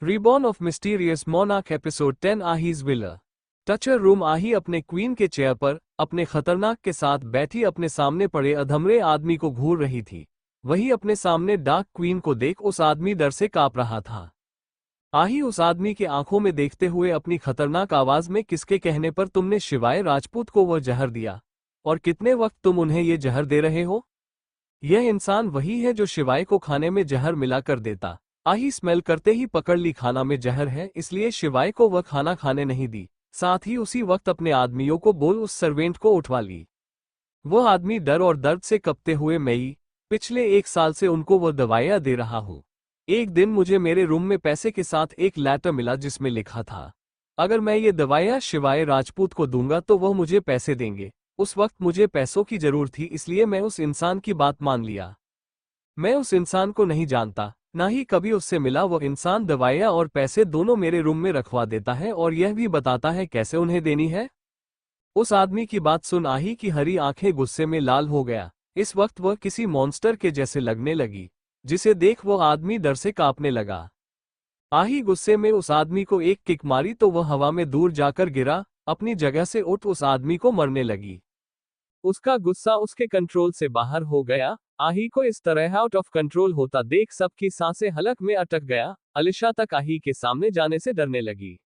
Reborn of Mysterious Monarch Episode 10 Ahi's Villa। Torture room. आही अपने queen के chair पर अपने खतरनाक के साथ बैठी अपने सामने पड़े अधमरे आदमी को घूर रही थी। वही अपने सामने डार्क क्वीन को देख उस आदमी डर से कांप रहा था। आही उस आदमी के आंखों में देखते हुए अपनी खतरनाक आवाज में, किसके कहने पर तुमने शिवाय राजपूत को वह जहर दिया, और कितने वक्त तुम उन्हें ये जहर दे रहे हो? यह इंसान वही है जो शिवाय को खाने में जहर मिला कर देता। आही स्मेल करते ही पकड़ ली खाना में जहर है, इसलिए शिवाय को वह खाना खाने नहीं दी। साथ ही उसी वक्त अपने आदमियों को बोल उस सर्वेंट को उठवा ली। वह आदमी डर और दर्द से कपते हुए, मैं पिछले 1 साल से उनको वह दवाइयां दे रहा हूँ। एक दिन मुझे मेरे रूम में पैसे के साथ एक लेटर मिला जिसमें लिखा था, अगर मैं ये दवाइयां शिवाय राजपूत को दूंगा तो वह मुझे पैसे देंगे। उस वक्त मुझे पैसों की जरूरत थी, इसलिए मैं उस इंसान की बात मान लिया। मैं उस इंसान को नहीं जानता, ना ही कभी उससे मिला। वो इंसान दवाइयां और पैसे दोनों मेरे रूम में रखवा देता है और यह भी बताता है कैसे उन्हें देनी है। उस आदमी की बात सुन आही की हरी आंखें गुस्से में लाल हो गया। इस वक्त वह किसी मॉन्स्टर के जैसे लगने लगी, जिसे देख वो आदमी डर से कांपने लगा। आही गुस्से में उस आदमी को एक किक मारी तो वह हवा में दूर जाकर गिरा। अपनी जगह से उठ उस आदमी को मरने लगी। उसका गुस्सा उसके कंट्रोल से बाहर हो गया। आही को इस तरह आउट ऑफ कंट्रोल होता देख सबकी सांसें हलक में अटक गया। अलिशा तक आही के सामने जाने से डरने लगी।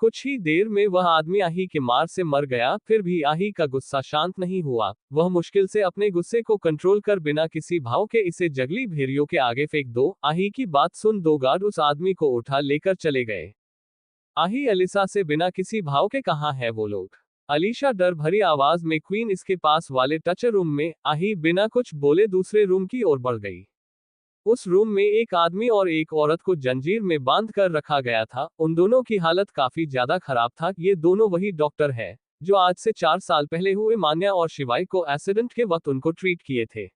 कुछ ही देर में वह आदमी आही के मार से मर गया। फिर भी आही का गुस्सा शांत नहीं हुआ। वह मुश्किल से अपने गुस्से को कंट्रोल कर बिना किसी भाव के इसे जंगली भेड़ियों के आगे फेंक दो। आही की बात सुन 2 गार्ड उस आदमी को उठा लेकर चले गए। आही अलिशा से बिना किसी भाव के, कहाँ है वो लोग? अलीशा डर भरी आवाज में, क्वीन इसके पास वाले टचर रूम में। आही बिना कुछ बोले दूसरे रूम की ओर बढ़ गई। उस रूम में एक आदमी और एक औरत को जंजीर में बांध कर रखा गया था। उन दोनों की हालत काफी ज्यादा खराब था। ये दोनों वही डॉक्टर है जो आज से 4 साल पहले हुए मान्या और शिवाय को एक्सीडेंट के वक्त उनको ट्रीट किए थे।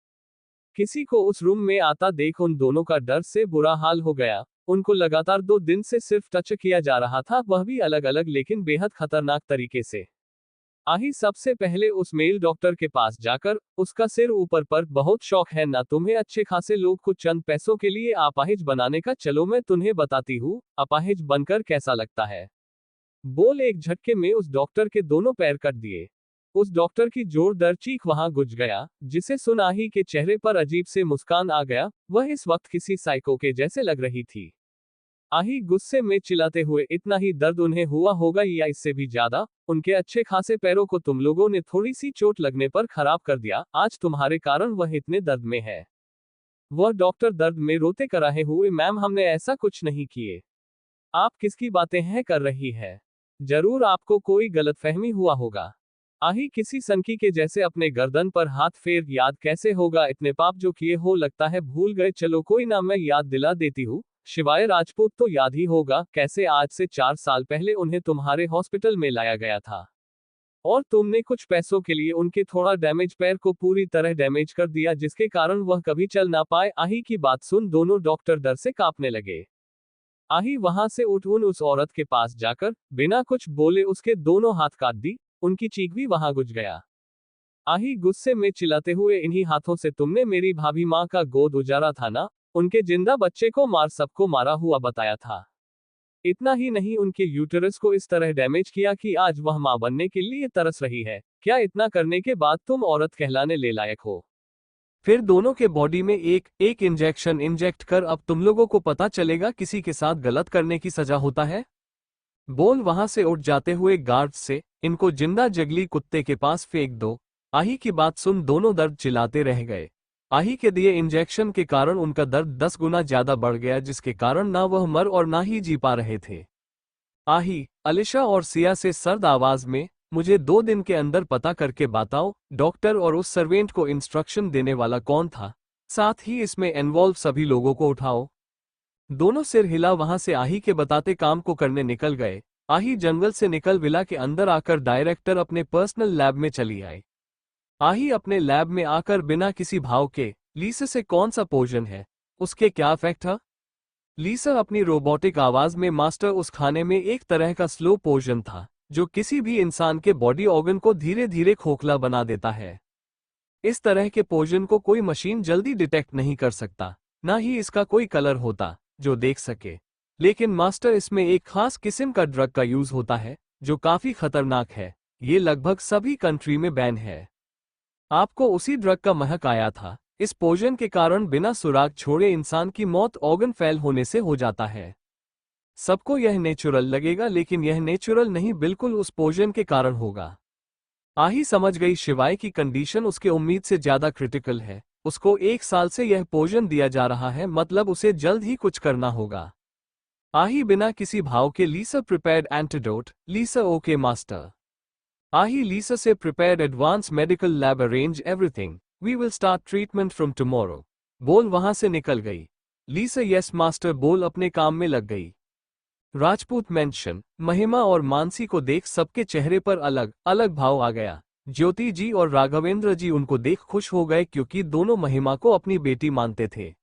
किसी को उस रूम में आता देख उन दोनों का डर से बुरा हाल हो गया। उनको लगातार 2 दिन से सिर्फ टच किया जा रहा था, वह भी अलग अलग लेकिन बेहद खतरनाक तरीके से। आही सबसे पहले उस मेल डॉक्टर के पास जाकर उसका सिर ऊपर पर, बहुत शौक है ना तुम्हें अच्छे खासे लोग को चंद पैसों के लिए अपाहिज बनाने का? चलो मैं तुम्हें बताती हूँ अपाहिज बनकर कैसा लगता है। बोल एक झटके में उस डॉक्टर के दोनों पैर कट दिए। उस डॉक्टर की जोरदार चीख वहां गूंज गया, जिसे सुन आही के चेहरे पर अजीब से मुस्कान आ गया। वह इस वक्त किसी साइको के जैसे लग रही थी। आही गुस्से में चिल्लाते हुए, इतना ही दर्द उन्हें हुआ होगा या इससे भी ज्यादा? उनके अच्छे खासे पैरों को तुम लोगों ने थोड़ी सी चोट लगने पर खराब कर दिया। आज तुम्हारे कारण वह इतने दर्द में है। वह डॉक्टर दर्द में रोते कराहे हुए, मैम हमने ऐसा कुछ नहीं किए। आप किसकी बातें हैं कर रही है? जरूर आपको कोई गलतफहमी हुआ होगा। आही किसी सनकी के जैसे अपने गर्दन पर हाथ फेर, याद कैसे होगा इतने पाप जो किए हो, लगता है भूल गए। चलो कोई ना, मैं याद दिला देती हूँ। शिवाय राजपूत तो याद ही होगा, कैसे आज से 4 साल पहले उन्हें तुम्हारे हॉस्पिटल में लाया गया था और तुमने कुछ पैसों के लिए उनके थोड़ा डैमेज पैर को पूरी तरह डैमेज कर दिया, जिसके कारण वह कभी चल ना पाए। आही की बात सुन दोनों डॉक्टर डर से कांपने लगे। आही वहां से उठ उस औरत के पास जाकर बिना कुछ बोले उसके दोनों हाथ काट दी। उनकी चीख भी वहां गुज गया। आही गुस्से में चिल्लाते हुए, इन्हीं हाथों से तुमने मेरी भाभी माँ का गोद उजाड़ा था ना? उनके जिंदा बच्चे को मार सबको मारा हुआ बताया था। इतना ही नहीं, उनके यूटरस को इस तरह डैमेज किया कि आज वह मां बनने के लिए तरस रही है। क्या इतना करने के बाद तुम औरत कहलाने ले लायक हो? फिर दोनों के बॉडी में एक एक इंजेक्शन इंजेक्ट कर अब तुम लोगों को पता चलेगा किसी के साथ गलत करने की सजा होता है। बोल वहां से उठ जाते हुए गार्ड्स से, इनको जिंदा जंगली कुत्ते के पास फेंक दो। आही की बात सुन दोनों दर्द चिल्लाते रह गए। आही के दिए इंजेक्शन के कारण उनका दर्द 10 गुना ज्यादा बढ़ गया, जिसके कारण ना वह मर और ना ही जी पा रहे थे। आही अलिशा और सिया से सर्द आवाज में, मुझे 2 दिन के अंदर पता करके बताओ डॉक्टर और उस सर्वेंट को इंस्ट्रक्शन देने वाला कौन था, साथ ही इसमें इन्वॉल्व सभी लोगों को उठाओ। दोनों सिर हिला वहां से आही के बताते काम को करने निकल गए। आही जंगल से निकल विला के अंदर आकर डायरेक्टर अपने पर्सनल लैब में चली आई। आही अपने लैब में आकर बिना किसी भाव के, लीसा से कौन सा पोजन है, उसके क्या इफेक्ट है? लीसा अपनी रोबोटिक आवाज में, मास्टर उस खाने में एक तरह का स्लो पोजन था जो किसी भी इंसान के बॉडी ऑर्गन को धीरे धीरे खोखला बना देता है। इस तरह के पोजन को कोई मशीन जल्दी डिटेक्ट नहीं कर सकता, ना ही इसका कोई कलर होता जो देख सके। लेकिन मास्टर इसमें एक खास किस्म का ड्रग का यूज होता है जो काफी खतरनाक है। ये लगभग सभी कंट्री में बैन है। आपको उसी ड्रग का महक आया था। इस पोजन के कारण बिना सुराग छोड़े इंसान की मौत ऑर्गन फेल होने से हो जाता है। सबको यह नेचुरल लगेगा लेकिन यह नेचुरल नहीं, बिल्कुल उस पोजन के कारण होगा। आही समझ गई शिवाय की कंडीशन उसके उम्मीद से ज्यादा क्रिटिकल है। उसको 1 साल से यह पोजन दिया जा रहा है, मतलब उसे जल्द ही कुछ करना होगा। आही बिना किसी भाव के Lisa prepared antidote. Lisa okay master. आही लीसा से prepared advance medical lab arrange everything, we will start treatment from tomorrow. बोल वहां से निकल गई। लीसा यस मास्टर बोल अपने काम में लग गई। राजपूत मेंशन महिमा और मानसी को देख सबके चेहरे पर अलग अलग भाव आ गया। ज्योति जी और राघवेंद्र जी उनको देख खुश हो गए क्योंकि दोनों महिमा को अपनी बेटी मानते थे।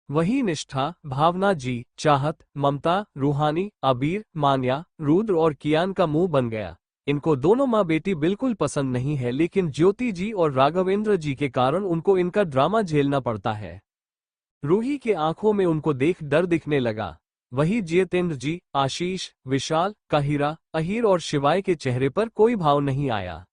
वही निष्ठा, भावना जी, चाहत, ममता, रूहानी, अबीर, मान्या, रुद्र और कियान का मुंह बन गया। इनको दोनों माँ बेटी बिल्कुल पसंद नहीं है, लेकिन ज्योति जी और राघवेंद्र जी के कारण उनको इनका ड्रामा झेलना पड़ता है। रूही के आंखों में उनको देख डर दिखने लगा। वही जितेंद्र जी, आशीष, विशाल, काहिरा, अहीर और शिवाय के चेहरे पर कोई भाव नहीं आया।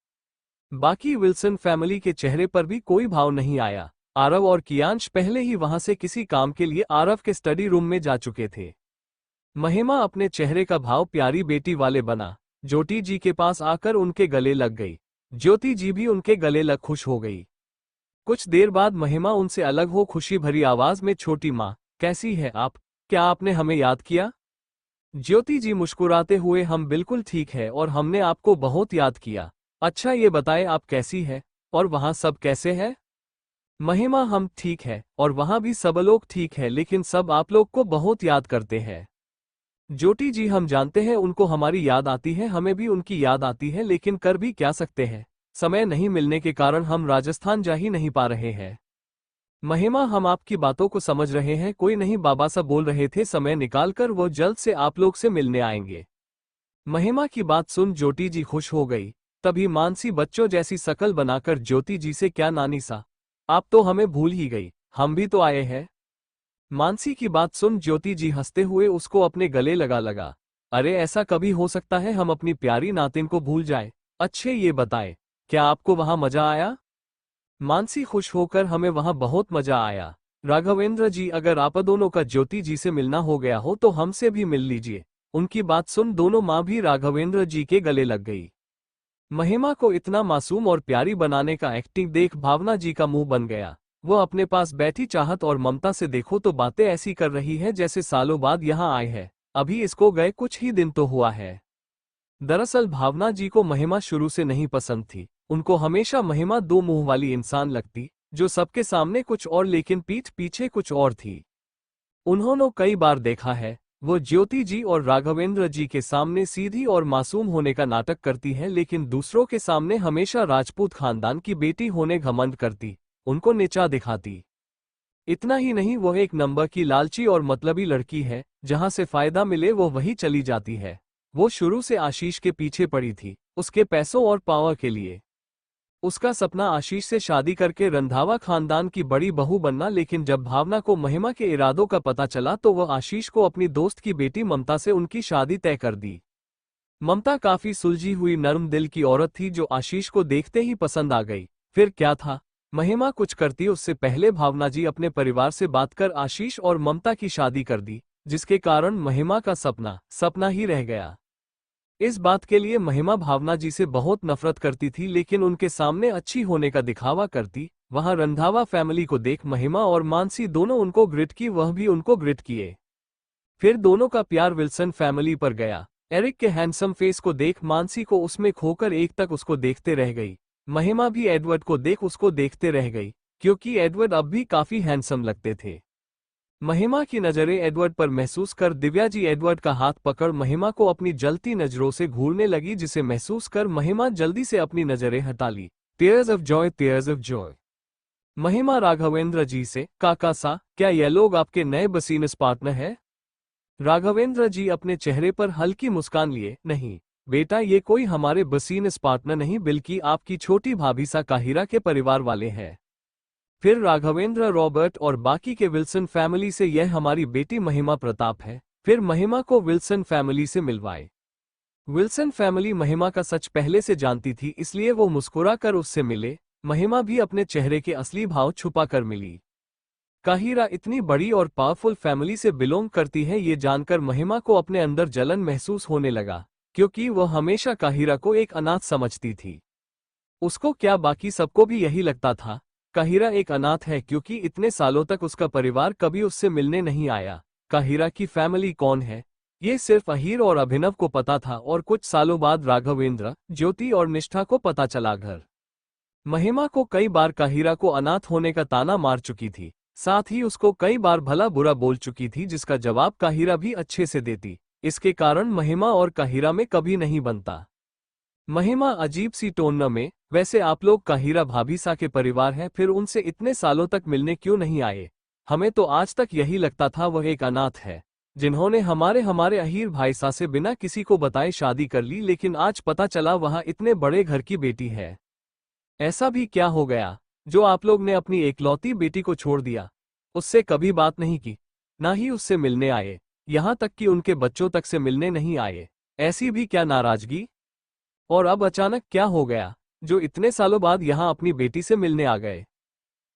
बाकी विल्सन फैमिली के चेहरे पर भी कोई भाव नहीं आया। आरव और कियांश पहले ही वहां से किसी काम के लिए आरव के स्टडी रूम में जा चुके थे। महिमा अपने चेहरे का भाव प्यारी बेटी वाले बना। ज्योति जी के पास आकर उनके गले लग गई। ज्योति जी भी उनके गले लग खुश हो गई। कुछ देर बाद महिमा उनसे अलग हो खुशी भरी आवाज में, छोटी माँ कैसी है आप? क्या आपने हमें याद किया? ज्योति जी मुस्कुराते हुए, हम बिल्कुल ठीक है और हमने आपको बहुत याद किया। अच्छा ये बताएं आप कैसी है और वहाँ सब कैसे है? महिमा हम ठीक है और वहाँ भी सब लोग ठीक है, लेकिन सब आप लोग को बहुत याद करते हैं। ज्योति जी हम जानते हैं उनको हमारी याद आती है, हमें भी उनकी याद आती है, लेकिन कर भी क्या सकते हैं, समय नहीं मिलने के कारण हम राजस्थान जा ही नहीं पा रहे हैं। महिमा हम आपकी बातों को समझ रहे हैं, कोई नहीं, बाबा साहब बोल रहे थे समय निकालकर वो जल्द से आप लोग से मिलने आएंगे। महिमा की बात सुन ज्योति जी खुश हो गई। तभी मानसी बच्चों जैसी शकल बनाकर ज्योति जी से, क्या नानी सा आप तो हमें भूल ही गई, हम भी तो आए हैं। मानसी की बात सुन ज्योति जी हंसते हुए उसको अपने गले लगा। अरे ऐसा कभी हो सकता है हम अपनी प्यारी नातिन को भूल जाए? अच्छे ये बताए क्या आपको वहां मजा आया? मानसी खुश होकर, हमें वहां बहुत मजा आया। राघवेंद्र जी अगर आप दोनों का ज्योति जी से मिलना हो गया हो तो हमसे भी मिल लीजिए। उनकी बात सुन दोनों माँ भी राघवेंद्र जी के गले लग गई। महिमा को इतना मासूम और प्यारी बनाने का एक्टिंग देख भावना जी का मुंह बन गया। वो अपने पास बैठी चाहत और ममता से देखो तो बातें ऐसी कर रही है जैसे सालों बाद यहाँ आए हैं, अभी इसको गए कुछ ही दिन तो हुआ है। दरअसल भावना जी को महिमा शुरू से नहीं पसंद थी। उनको हमेशा महिमा दो मुंह वाली इंसान लगती, जो सबके सामने कुछ और लेकिन पीठ पीछे कुछ और थी। उन्होंने कई बार देखा है वो ज्योति जी और राघवेंद्र जी के सामने सीधी और मासूम होने का नाटक करती है, लेकिन दूसरों के सामने हमेशा राजपूत खानदान की बेटी होने घमंड करती, उनको नीचा दिखाती। इतना ही नहीं, वो एक नंबर की लालची और मतलबी लड़की है, जहां से फायदा मिले वो वही चली जाती है। वो शुरू से आशीष के पीछे पड़ी थी, उसके पैसों और पावर के लिए। उसका सपना आशीष से शादी करके रंधावा खानदान की बड़ी बहू बनना, लेकिन जब भावना को महिमा के इरादों का पता चला तो वह आशीष को अपनी दोस्त की बेटी ममता से उनकी शादी तय कर दी। ममता काफी सुलझी हुई नर्म दिल की औरत थी जो आशीष को देखते ही पसंद आ गई। फिर क्या था, महिमा कुछ करती उससे पहले भावना जी अपने परिवार से बात कर आशीष और ममता की शादी कर दी, जिसके कारण महिमा का सपना ही रह गया। इस बात के लिए महिमा भावना जी से बहुत नफरत करती थी, लेकिन उनके सामने अच्छी होने का दिखावा करती। वहां रंधावा फैमिली को देख महिमा और मानसी दोनों उनको ग्रिट की, वह भी उनको ग्रिट किए। फिर दोनों का प्यार विल्सन फैमिली पर गया। एरिक के हैंडसम फेस को देख मानसी को उसमें खोकर एक तक उसको देखते रह गई। महिमा भी एडवर्ड को देख उसको देखते रह गई, क्योंकि एडवर्ड अब भी काफी हैंडसम लगते थे। महिमा की नजरें एडवर्ड पर महसूस कर दिव्या जी एडवर्ड का हाथ पकड़ महिमा को अपनी जलती नजरों से घूरने लगी, जिसे महसूस कर महिमा जल्दी से अपनी नजरें हटा ली। Tears of joy, tears of joy. Mahima Raghavendra जी से, काका सा क्या ये लोग आपके नए बिजनेस पार्टनर है? राघवेंद्र जी अपने चेहरे पर हल्की मुस्कान लिए, नहीं बेटा, ये कोई हमारे बिजनेस पार्टनर नहीं, बल्कि आपकी छोटी भाभी सा काहिरा के परिवार वाले हैं। फिर राघवेंद्र, रॉबर्ट और बाकी के विल्सन फैमिली से, यह हमारी बेटी महिमा प्रताप है, फिर महिमा को विल्सन फैमिली से मिलवाए। विल्सन फैमिली महिमा का सच पहले से जानती थी, इसलिए वो मुस्कुरा कर उससे मिले। महिमा भी अपने चेहरे के असली भाव छुपा कर मिली। काहिरा इतनी बड़ी और पावरफुल फैमिली से बिलोंग करती है, ये जानकर महिमा को अपने अंदर जलन महसूस होने लगा, क्योंकि वह हमेशा काहिरा को एक अनाथ समझती थी। उसको क्या बाकी सबको भी यही लगता था? काहिरा एक अनाथ है क्योंकि इतने सालों तक उसका परिवार कभी उससे मिलने नहीं आया। काहिरा की फैमिली कौन है, ये सिर्फ अहीर और अभिनव को पता था, और कुछ सालों बाद राघवेंद्र, ज्योति और निष्ठा को पता चला। घर महिमा को कई बार काहिरा को अनाथ होने का ताना मार चुकी थी, साथ ही उसको कई बार भला बुरा बोल चुकी थी, जिसका जवाब काहिरा भी अच्छे से देती। इसके कारण महिमा और काहिरा में कभी नहीं बनता। महिमा अजीब सी टोन में, वैसे आप लोग काहिरा भाभी सा के परिवार हैं, फिर उनसे इतने सालों तक मिलने क्यों नहीं आए? हमें तो आज तक यही लगता था वह एक अनाथ है, जिन्होंने हमारे अहीर भाई सा से बिना किसी को बताए शादी कर ली, लेकिन आज पता चला वह इतने बड़े घर की बेटी है। ऐसा भी क्या हो गया जो आप लोग ने अपनी एकलौती बेटी को छोड़ दिया? उससे कभी बात नहीं की, ना ही उससे मिलने आए, यहाँ तक कि उनके बच्चों तक से मिलने नहीं आए। ऐसी भी क्या नाराजगी? और अब अचानक क्या हो गया जो इतने सालों बाद यहाँ अपनी बेटी से मिलने आ गए?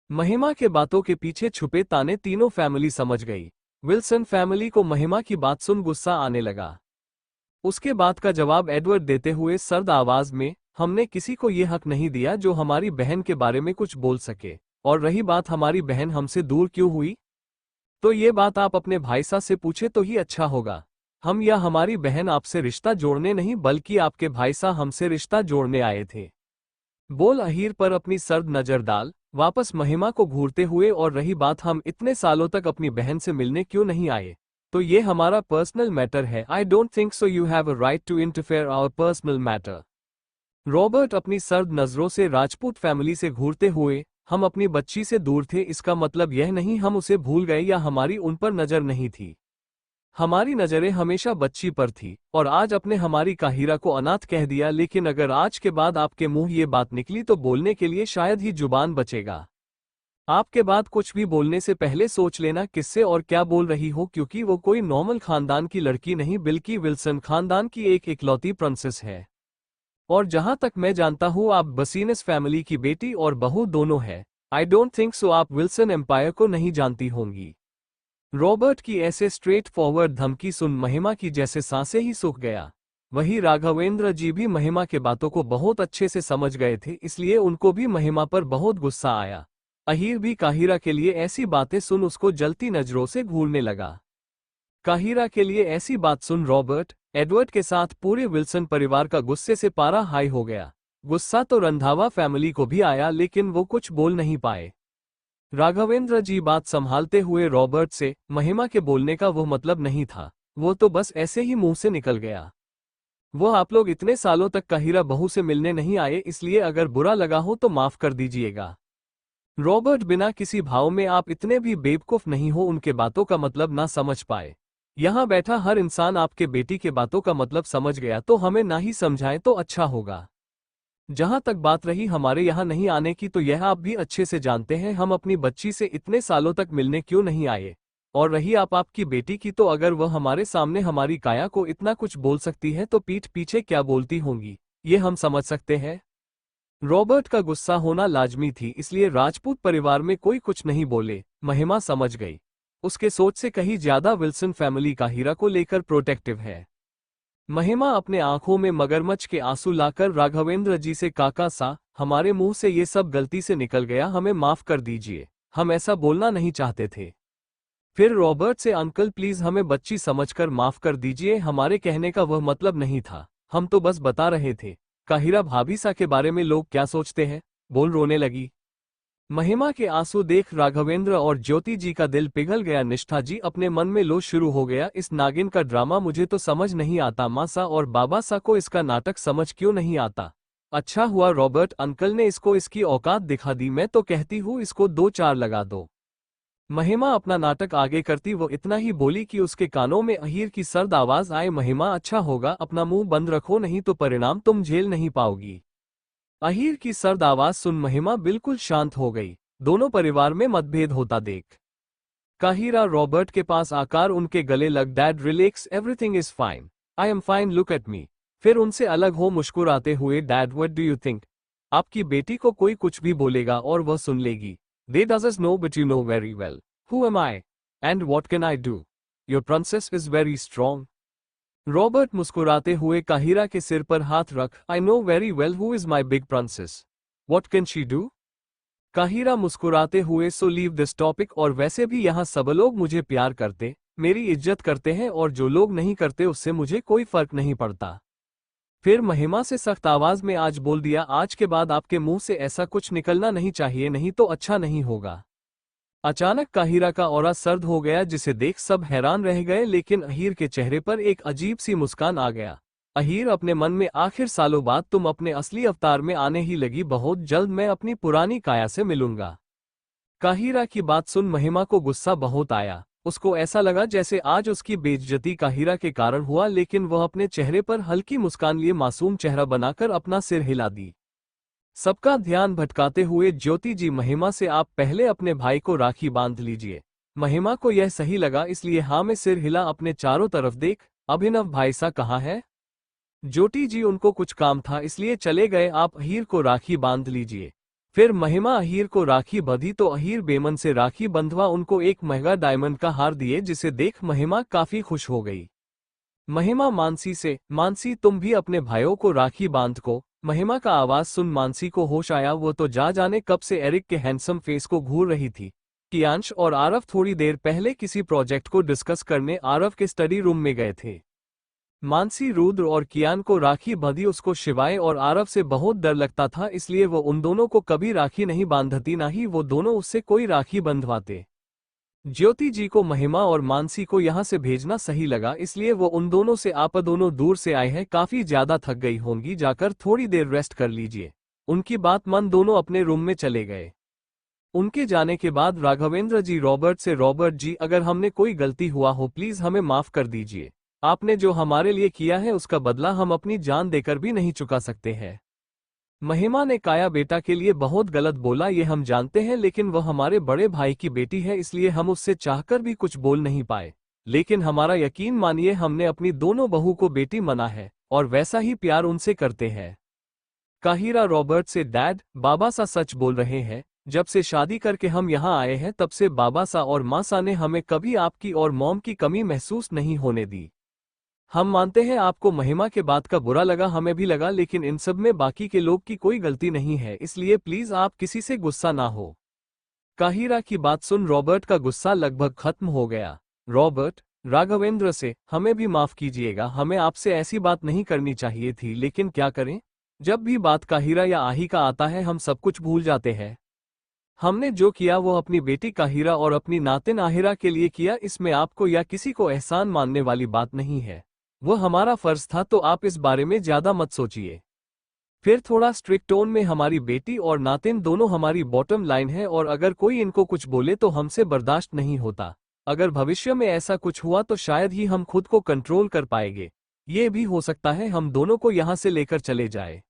महिमा के बातों के पीछे छुपे ताने तीनों फैमिली समझ गई। विल्सन फैमिली को महिमा की बात सुन गुस्सा आने लगा। उसके बात का जवाब एडवर्ड देते हुए सर्द आवाज में, हमने किसी को ये हक नहीं दिया जो हमारी बहन के बारे में कुछ बोल सके, और रही बात हमारी बहन हमसे दूर क्यों हुई, तो ये बात आप अपने भाई साहब से पूछे तो ही अच्छा होगा। हम या हमारी बहन आपसे रिश्ता जोड़ने नहीं, बल्कि आपके भाई साहब हमसे रिश्ता जोड़ने आए थे। बोल अहीर पर अपनी सर्द नजर डाल वापस महिमा को घूरते हुए, और रही बात हम इतने सालों तक अपनी बहन से मिलने क्यों नहीं आए, तो ये हमारा पर्सनल मैटर है। I don't think so you have a right to interfere our personal matter. Robert अपनी सर्द नजरों से राजपूत फैमिली से घूरते हुए, हम अपनी बच्ची से दूर थे, इसका मतलब यह नहीं हम उसे भूल गए या हमारी उन पर नजर नहीं थी। हमारी नजरें हमेशा बच्ची पर थी, और आज अपने हमारी काहिरा को अनाथ कह दिया, लेकिन अगर आज के बाद आपके मुंह ये बात निकली तो बोलने के लिए शायद ही जुबान बचेगा। आपके बाद कुछ भी बोलने से पहले सोच लेना किससे और क्या बोल रही हो, क्योंकि वो कोई नॉर्मल खानदान की लड़की नहीं, बल्कि विल्सन खानदान की एक इकलौती प्रिंसेस है। और जहां तक मैं जानता हूं आप बसीनस फैमिली की बेटी और बहू दोनों है। आई डोंट थिंक सो आप विल्सन एम्पायर को नहीं जानती होंगी। रॉबर्ट की ऐसे स्ट्रेट फॉरवर्ड धमकी सुन महिमा की जैसे सांसें ही सूख गया। वही राघवेंद्र जी भी महिमा के बातों को बहुत अच्छे से समझ गए थे, इसलिए उनको भी महिमा पर बहुत गुस्सा आया। अहीर भी काहिरा के लिए ऐसी बातें सुन उसको जलती नजरों से घूरने लगा। काहिरा के लिए ऐसी बात सुन रॉबर्ट, एडवर्ड के साथ पूरे विल्सन परिवार का गुस्से से पारा हाई हो गया। गुस्सा तो रंधावा फैमिली को भी आया, लेकिन वो कुछ बोल नहीं पाए। राघवेंद्र जी बात संभालते हुए रॉबर्ट से, महिमा के बोलने का वो मतलब नहीं था, वो तो बस ऐसे ही मुंह से निकल गया। वो आप लोग इतने सालों तक काहिरा बहू से मिलने नहीं आए, इसलिए अगर बुरा लगा हो तो माफ कर दीजिएगा। रॉबर्ट बिना किसी भाव में, आप इतने भी बेवकूफ नहीं हो उनके बातों का मतलब ना समझ पाए। यहाँ बैठा हर इंसान आपके बेटी के बातों का मतलब समझ गया, तो हमें ना ही समझाएं तो अच्छा होगा। जहां तक बात रही हमारे यहाँ नहीं आने की, तो यह आप भी अच्छे से जानते हैं हम अपनी बच्ची से इतने सालों तक मिलने क्यों नहीं आए। और रही आपकी बेटी की, तो अगर वह हमारे सामने हमारी काया को इतना कुछ बोल सकती है तो पीठ पीछे क्या बोलती होंगी, ये हम समझ सकते हैं। रॉबर्ट का गुस्सा होना लाजमी थी, इसलिए राजपूत परिवार में कोई कुछ नहीं बोले। महिमा समझ गई, उसके सोच से कहीं ज्यादा विल्सन फैमिली काहिरा को लेकर प्रोटेक्टिव है। महिमा अपने आंखों में मगरमच्छ के आंसू लाकर राघवेंद्र जी से, काका सा, हमारे मुंह से ये सब गलती से निकल गया, हमें माफ कर दीजिए, हम ऐसा बोलना नहीं चाहते थे। फिर रॉबर्ट से, अंकल प्लीज हमें बच्ची समझकर माफ कर दीजिए, हमारे कहने का वह मतलब नहीं था, हम तो बस बता रहे थे। काहिरा भाभी सा के बारे में लोग क्या सोचते हैं, बोल रोने लगी। महिमा के आंसू देख राघवेंद्र और ज्योति जी का दिल पिघल गया। निष्ठा जी अपने मन में लो शुरू हो गया, इस नागिन का ड्रामा मुझे तो समझ नहीं आता, माँ सा और बाबा सा को इसका नाटक समझ क्यों नहीं आता। अच्छा हुआ रॉबर्ट अंकल ने इसको इसकी औकात दिखा दी, मैं तो कहती हूँ इसको 2-4 लगा दो। महिमा अपना नाटक आगे करती वो इतना ही बोली कि उसके कानों में अहीर की सर्द आवाज आए, महिमा अच्छा होगा अपना मुंह बंद रखो, नहीं तो परिणाम तुम झेल नहीं पाओगी। अहीर की सर्द आवाज सुन महिमा बिल्कुल शांत हो गई। दोनों परिवार में मतभेद होता देख काहिरा रॉबर्ट के पास आकर उनके गले लग dad relax, everything is fine, I am fine, look at me. फिर उनसे अलग हो मुस्कुराते हुए dad what do you think? आपकी बेटी को कोई कुछ भी बोलेगा और वह सुन लेगी। दे doesn't know but you know very well who am I and what can I do? Your princess is very strong. Robert मुस्कुराते हुए काहिरा के सिर पर हाथ रख, I know very well who is my big princess, what can she do? Cairo मुस्कुराते हुए so leave this topic, और वैसे भी यहाँ सब लोग मुझे प्यार करते, मेरी इज्जत करते हैं, और जो लोग नहीं करते उससे मुझे कोई फर्क नहीं पड़ता। फिर महिमा से सख्त आवाज में आज बोल दिया, आज के बाद आपके मुंह से ऐसा कुछ निकलना नहीं चाहिए, नहीं तो अच्छा नहीं होगा। अचानक काहिरा का ऑरा सर्द हो गया जिसे देख सब हैरान रह गए, लेकिन अहीर के चेहरे पर एक अजीब सी मुस्कान आ गया। अहीर अपने मन में, आखिर सालों बाद तुम अपने असली अवतार में आने ही लगी, बहुत जल्द मैं अपनी पुरानी काया से मिलूंगा। काहिरा की बात सुन महिमा को गुस्सा बहुत आया। उसको ऐसा लगा जैसे आज उसकी बेइज्जती काहिरा के कारण हुआ, लेकिन वह अपने चेहरे पर हल्की मुस्कान लिए मासूम चेहरा बनाकर अपना सिर हिला दी। सबका ध्यान भटकाते हुए ज्योति जी महिमा से, आप पहले अपने भाई को राखी बांध लीजिए। महिमा को यह सही लगा, इसलिए हाँ में सिर हिला, अपने चारों तरफ देख, अभिनव भाई सा कहाँ है? ज्योति जी उनको कुछ काम था इसलिए चले गए, आप अहीर को राखी बांध लीजिए। फिर महिमा अहीर को राखी बंधी तो अहीर बेमन से राखी बंधवा उनको एक महंगा डायमंड का हार दिए, जिसे देख महिमा काफी खुश हो गई। महिमा मानसी से, मानसी तुम भी अपने भाइयों को राखी बांध को। महिमा का आवाज सुन मानसी को होश आया, वो तो जाने कब से एरिक के हैंडसम फेस को घूर रही थी। कियांश और आरव थोड़ी देर पहले किसी प्रोजेक्ट को डिस्कस करने आरव के स्टडी रूम में गए थे। मानसी रुद्र और कियान को राखी बंधी, उसको शिवाय और आरव से बहुत डर लगता था, इसलिए वो उन दोनों को कभी राखी नहीं बांधती, ना ही वो दोनों उससे कोई राखी बंधवाते। ज्योति जी को महिमा और मानसी को यहाँ से भेजना सही लगा, इसलिए वो उन दोनों से, आप दोनों दूर से आए हैं, काफी ज्यादा थक गई होंगी, जाकर थोड़ी देर रेस्ट कर लीजिए। उनकी बात मन दोनों अपने रूम में चले गए। उनके जाने के बाद राघवेंद्र जी रॉबर्ट से, रॉबर्ट जी अगर हमने कोई गलती हुआ हो प्लीज हमें माफ कर दीजिए। आपने जो हमारे लिए किया है उसका बदला हम अपनी जान देकर भी नहीं चुका सकते हैं। महिमा ने काया बेटा के लिए बहुत गलत बोला, ये हम जानते हैं, लेकिन वह हमारे बड़े भाई की बेटी है, इसलिए हम उससे चाहकर भी कुछ बोल नहीं पाए। लेकिन हमारा यकीन मानिए, हमने अपनी दोनों बहू को बेटी माना है और वैसा ही प्यार उनसे करते हैं। काहिरा रॉबर्ट से, डैड बाबा सा सच बोल रहे हैं, जब से शादी करके हम यहाँ आए हैं तब से बाबा सा और माँ सा ने हमें कभी आपकी और मॉम की कमी महसूस नहीं होने दी। हम मानते हैं आपको महिमा के बात का बुरा लगा, हमें भी लगा, लेकिन इन सब में बाकी के लोग की कोई गलती नहीं है, इसलिए प्लीज आप किसी से गुस्सा ना हो। काहिरा की बात सुन रॉबर्ट का गुस्सा लगभग खत्म हो गया। रॉबर्ट, राघवेंद्र से, हमें भी माफ कीजिएगा, हमें आपसे ऐसी बात नहीं करनी चाहिए थी, लेकिन क्या करें, जब भी बात काहिरा या आही का आता है हम सब कुछ भूल जाते हैं। हमने जो किया वो अपनी बेटी काहिरा और अपनी नातिन आहिरा के लिए किया, इसमें आपको या किसी को एहसान मानने वाली बात नहीं है। वो हमारा फर्ज था, तो आप इस बारे में ज्यादा मत सोचिए। फिर थोड़ा स्ट्रिक्ट टोन में, हमारी बेटी और नातिन दोनों हमारी बॉटम लाइन है, और अगर कोई इनको कुछ बोले तो हमसे बर्दाश्त नहीं होता। अगर भविष्य में ऐसा कुछ हुआ तो शायद ही हम खुद को कंट्रोल कर पाएंगे। ये भी हो सकता है हम दोनों को यहाँ से लेकर चले जाए।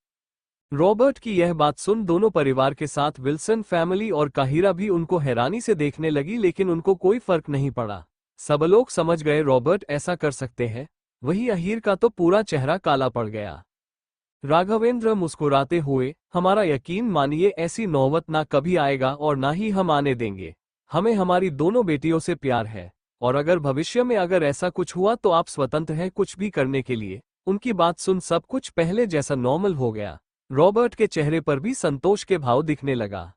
रॉबर्ट की यह बात सुन दोनों परिवार के साथ विल्सन फैमिली और काहिरा भी उनको हैरानी से देखने लगी, लेकिन उनको कोई फर्क नहीं पड़ा। सब लोग समझ गए रॉबर्ट ऐसा कर सकते हैं। वही अहीर का तो पूरा चेहरा काला पड़ गया। राघवेंद्र मुस्कुराते हुए, हमारा यकीन मानिए ऐसी नौबत ना कभी आएगा और ना ही हम आने देंगे। हमें हमारी दोनों बेटियों से प्यार है, और अगर भविष्य में अगर ऐसा कुछ हुआ तो आप स्वतंत्र हैं कुछ भी करने के लिए। उनकी बात सुन सब कुछ पहले जैसा नॉर्मल हो गया। रॉबर्ट के चेहरे पर भी संतोष के भाव दिखने लगा।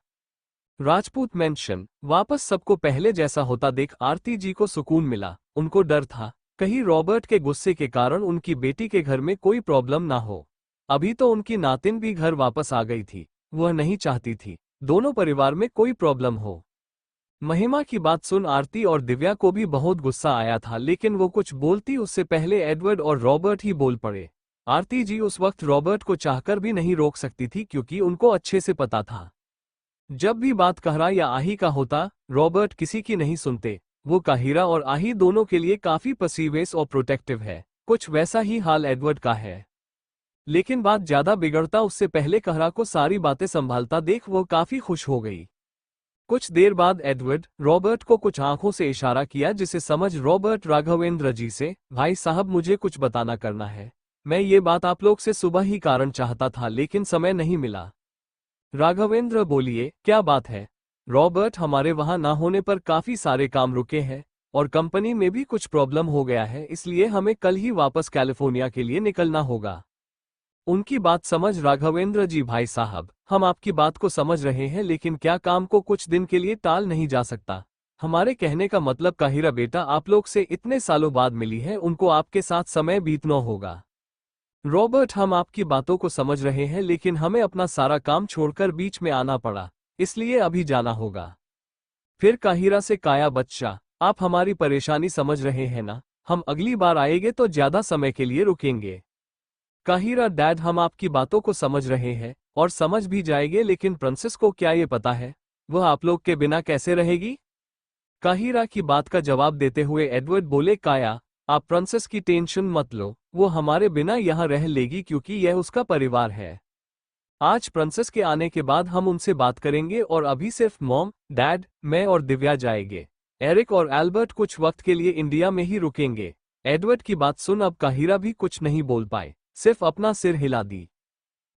राजपूत मेंशन वापस सबको पहले जैसा होता देख आरती जी को सुकून मिला। उनको डर था कहीं रॉबर्ट के गुस्से के कारण उनकी बेटी के घर में कोई प्रॉब्लम ना हो। अभी तो उनकी नातिन भी घर वापस आ गई थी, वह नहीं चाहती थी दोनों परिवार में कोई प्रॉब्लम हो। महिमा की बात सुन आरती और दिव्या को भी बहुत गुस्सा आया था, लेकिन वो कुछ बोलती उससे पहले एडवर्ड और रॉबर्ट ही बोल पड़े। आरती जी उस वक्त रॉबर्ट को चाहकर भी नहीं रोक सकती थी, क्योंकि उनको अच्छे से पता था जब भी बात कहरा या आही का होता रॉबर्ट किसी की नहीं सुनते। वो काहिरा और आही दोनों के लिए काफी पसीवेस और प्रोटेक्टिव है। कुछ वैसा ही हाल एडवर्ड का है, लेकिन बात ज्यादा बिगड़ता उससे पहले कहरा को सारी बातें संभालता देख वो काफी खुश हो गई। कुछ देर बाद एडवर्ड रॉबर्ट को कुछ आंखों से इशारा किया, जिसे समझ रॉबर्ट राघवेंद्र जी से, भाई साहब मुझे कुछ बताना करना है। मैं ये बात आप लोग से सुबह ही कारण चाहता था लेकिन समय नहीं मिला। राघवेंद्र बोलिए, क्या बात है? रॉबर्ट, हमारे वहां ना होने पर काफी सारे काम रुके हैं और कंपनी में भी कुछ प्रॉब्लम हो गया है, इसलिए हमें कल ही वापस कैलिफोर्निया के लिए निकलना होगा। उनकी बात समझ राघवेंद्र जी, भाई साहब हम आपकी बात को समझ रहे हैं लेकिन क्या काम को कुछ दिन के लिए टाल नहीं जा सकता? हमारे कहने का मतलब काहिरा बेटा आप लोग से इतने सालों बाद मिली है, उनको आपके साथ समय बीतना होगा। रॉबर्ट, हम आपकी बातों को समझ रहे हैं लेकिन हमें अपना सारा काम छोड़कर बीच में आना पड़ा, इसलिए अभी जाना होगा। फिर काहिरा से, काया बच्चा आप हमारी परेशानी समझ रहे हैं ना? हम अगली बार आएंगे तो ज्यादा समय के लिए रुकेंगे। काहिरा, डैड हम आपकी बातों को समझ रहे हैं और समझ भी जाएंगे, लेकिन प्रिंसेस को क्या ये पता है वह आप लोग के बिना कैसे रहेगी? काहिरा की बात का जवाब देते हुए एडवर्ड बोले, काया आप प्रिंसेस की टेंशन मत लो, वो हमारे बिना यहाँ रह लेगी क्योंकि यह उसका परिवार है। आज प्रिंसेस के आने के बाद हम उनसे बात करेंगे और अभी सिर्फ मॉम, डैड, मैं और दिव्या जाएंगे। एरिक और एल्बर्ट कुछ वक्त के लिए इंडिया में ही रुकेंगे। एडवर्ड की बात सुन अब काहिरा भी कुछ नहीं बोल पाए, सिर्फ अपना सिर हिला दी।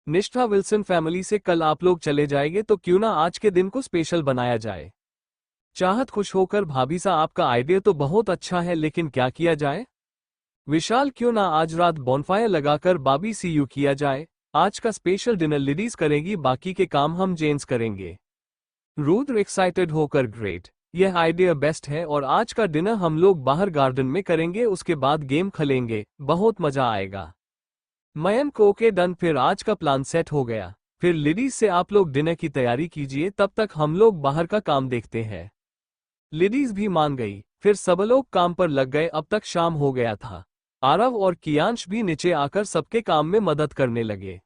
निष्ठा, विल्सन फैमिली से कल आप लोग चले जाएंगे तो क्यों ना आज के दिन को स्पेशल बनाया जाए? चाहत खुश होकर, भाभी सा आपका आइडिया तो बहुत अच्छा है लेकिन क्या किया जाए? विशाल, क्यों ना आज रात बॉनफायर लगाकर बाबी सी यू किया जाए? आज का स्पेशल डिनर लेडीज करेगी, बाकी के काम हम जेंट्स करेंगे। रुद्र एक्साइटेड होकर, ग्रेट, यह आइडिया बेस्ट है और आज का डिनर हम लोग बाहर गार्डन में करेंगे, उसके बाद गेम खेलेंगे, बहुत मजा आएगा। मयंक, ओके डन, फिर आज का प्लान सेट हो गया। फिर लेडीज से आप लोग डिनर की तैयारी कीजिए, तब तक हम लोग बाहर का काम देखते हैं। लेडीज भी मान गई, फिर सब लोग काम पर लग गए। अब तक शाम हो गया था। आरव और कियांश भी नीचे आकर सबके काम में मदद करने लगे।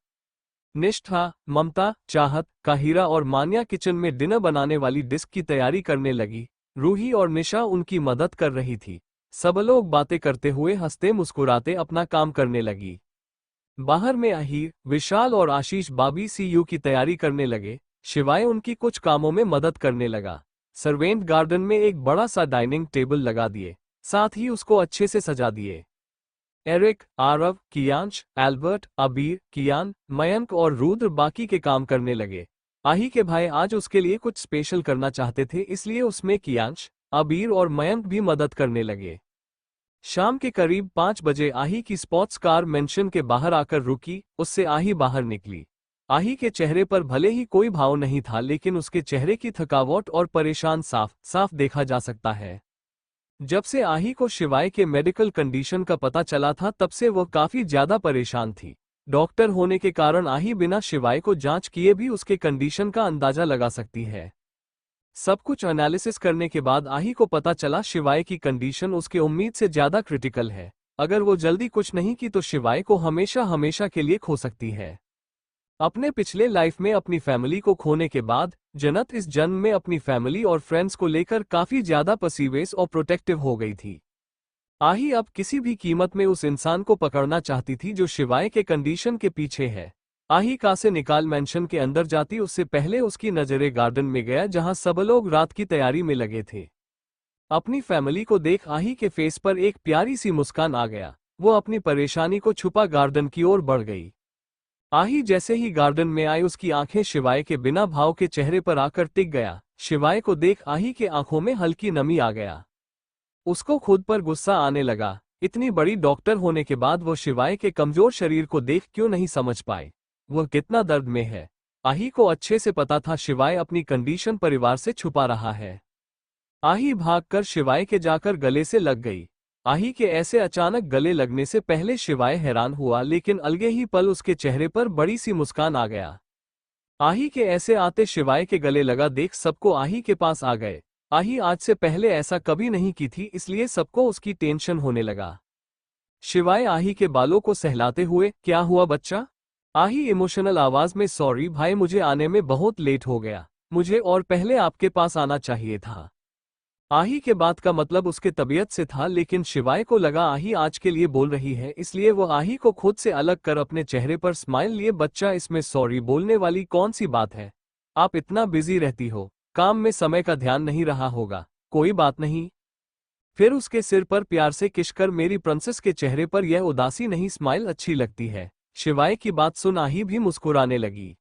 निष्ठा, ममता, चाहत, काहिरा और मान्या किचन में डिनर बनाने वाली डिश की तैयारी करने लगी। रूही और निशा उनकी मदद कर रही थी। सब लोग बातें करते हुए हंसते मुस्कुराते अपना काम करने लगी। बाहर में अहीर, विशाल और आशीष बाबी सी यू की तैयारी करने लगे। शिवाय उनकी कुछ कामों में मदद करने लगा। सर्वेंट गार्डन में एक बड़ा सा डाइनिंग टेबल लगा दिए, साथ ही उसको अच्छे से सजा दिए। एरिक, आरव, कियांश, एल्बर्ट, अबीर, कियान, मयंक और रुद्र बाकी के काम करने लगे। आही के भाई आज उसके लिए कुछ स्पेशल करना चाहते थे, इसलिए उसमें कियांश, अबीर और मयंक भी मदद करने लगे। शाम के करीब 5 बजे आही की स्पोर्ट्स कार मेंशन के बाहर आकर रुकी, उससे आही बाहर निकली। आही के चेहरे पर भले ही कोई भाव नहीं था लेकिन उसके चेहरे की थकावट और परेशान साफ साफ देखा जा सकता है। जब से आही को शिवाय के मेडिकल कंडीशन का पता चला था तब से वह काफी ज्यादा परेशान थी। डॉक्टर होने के कारण आही बिना शिवाय को जांच किए भी उसके कंडीशन का अंदाजा लगा सकती है। सब कुछ एनालिसिस करने के बाद आही को पता चला शिवाय की कंडीशन उसके उम्मीद से ज्यादा क्रिटिकल है। अगर वो जल्दी कुछ नहीं की तो शिवाय को हमेशा हमेशा के लिए खो सकती है। अपने पिछले लाइफ में अपनी फैमिली को खोने के बाद जन्नत इस जन्म में अपनी फैमिली और फ्रेंड्स को लेकर काफी ज्यादा पसीवेस और प्रोटेक्टिव हो गई थी। आही अब किसी भी कीमत में उस इंसान को पकड़ना चाहती थी जो शिवाय के कंडीशन के पीछे है। आही कार से निकाल मेंशन के अंदर जाती उससे पहले उसकी नजरें गार्डन में गया जहां सब लोग रात की तैयारी में लगे थे। अपनी फैमिली को देख आही के फेस पर एक प्यारी सी मुस्कान आ गया। वो अपनी परेशानी को छुपा गार्डन की ओर बढ़ गई। आही जैसे ही गार्डन में आई उसकी आंखें शिवाय के बिना भाव के चेहरे पर आकर टिक गया। शिवाय को देख आही के आंखों में हल्की नमी आ गया। उसको खुद पर गुस्सा आने लगा। इतनी बड़ी डॉक्टर होने के बाद वो शिवाय के कमजोर शरीर को देख क्यों नहीं समझ पाए वह कितना दर्द में है। आही को अच्छे से पता था शिवाय अपनी कंडीशन परिवार से छुपा रहा है। आही भागकर शिवाय के जाकर गले से लग गई। आही के ऐसे अचानक गले लगने से पहले शिवाय हैरान हुआ लेकिन अलगे ही पल उसके चेहरे पर बड़ी सी मुस्कान आ गया। आही के ऐसे आते शिवाय के गले लगा देख सबको आही के पास आ गए। आही आज से पहले ऐसा कभी नहीं की थी इसलिए सबको उसकी टेंशन होने लगा। शिवाय आही के बालों को सहलाते हुए, क्या हुआ बच्चा? आही इमोशनल आवाज में, सॉरी भाई मुझे आने में बहुत लेट हो गया, मुझे और पहले आपके पास आना चाहिए था। आही के बात का मतलब उसके तबीयत से था लेकिन शिवाय को लगा आही आज के लिए बोल रही है इसलिए वो आही को खुद से अलग कर अपने चेहरे पर स्माइल लिए, बच्चा इसमें सॉरी बोलने वाली कौन सी बात है, आप इतना बिजी रहती हो। काम में समय का ध्यान नहीं रहा होगा, कोई बात नहीं। फिर उसके सिर पर प्यार से किस कर मेरी प्रिंसेस के चेहरे पर यह उदासी नहीं स्माइल अच्छी लगती है। शिवाय की बात सुन आही भी मुस्कुराने लगी।